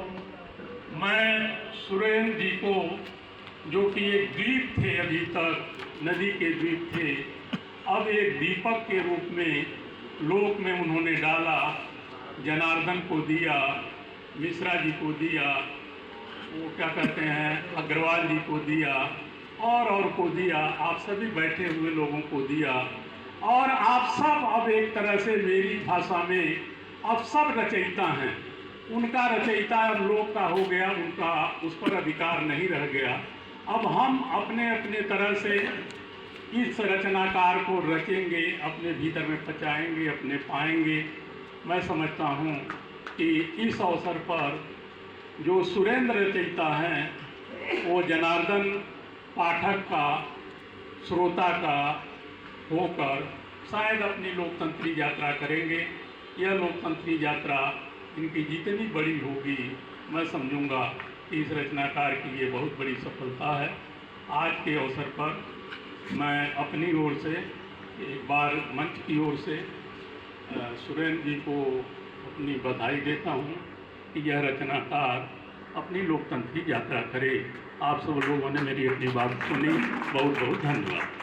मैं सुरेंद्र जी को, जो कि एक द्वीप थे, अभी तक नदी के द्वीप थे, अब एक दीपक के रूप में लोक में उन्होंने डाला, जनार्दन को दिया, मिश्रा जी को दिया, वो क्या कहते हैं अग्रवाल जी को दिया और को दिया, आप सभी बैठे हुए लोगों को दिया। और आप सब अब एक तरह से मेरी भाषा में अब सब रचयिता हैं। उनका रचयिता अब लोक का हो गया, उनका उस पर अधिकार नहीं रह गया। अब हम अपने अपने तरह से इस रचनाकार को रचेंगे, अपने भीतर में पचाएंगे, अपने पाएंगे। मैं समझता हूँ कि इस अवसर पर जो सुरेंद्र रचयिता हैं वो जनार्दन पाठक का, श्रोता का होकर शायद अपनी लोकतंत्री यात्रा करेंगे। यह लोकतंत्री यात्रा इनकी जितनी बड़ी होगी, मैं समझूंगा कि इस रचनाकार की ये बहुत बड़ी सफलता है। आज के अवसर पर मैं अपनी ओर से एक बार मंच की ओर से सुरेंद्र जी को अपनी बधाई देता हूँ कि यह रचनाकार अपनी लोकतंत्री यात्रा करे। आप सब लोगों ने मेरी अपनी बात सुनी, बहुत बहुत धन्यवाद।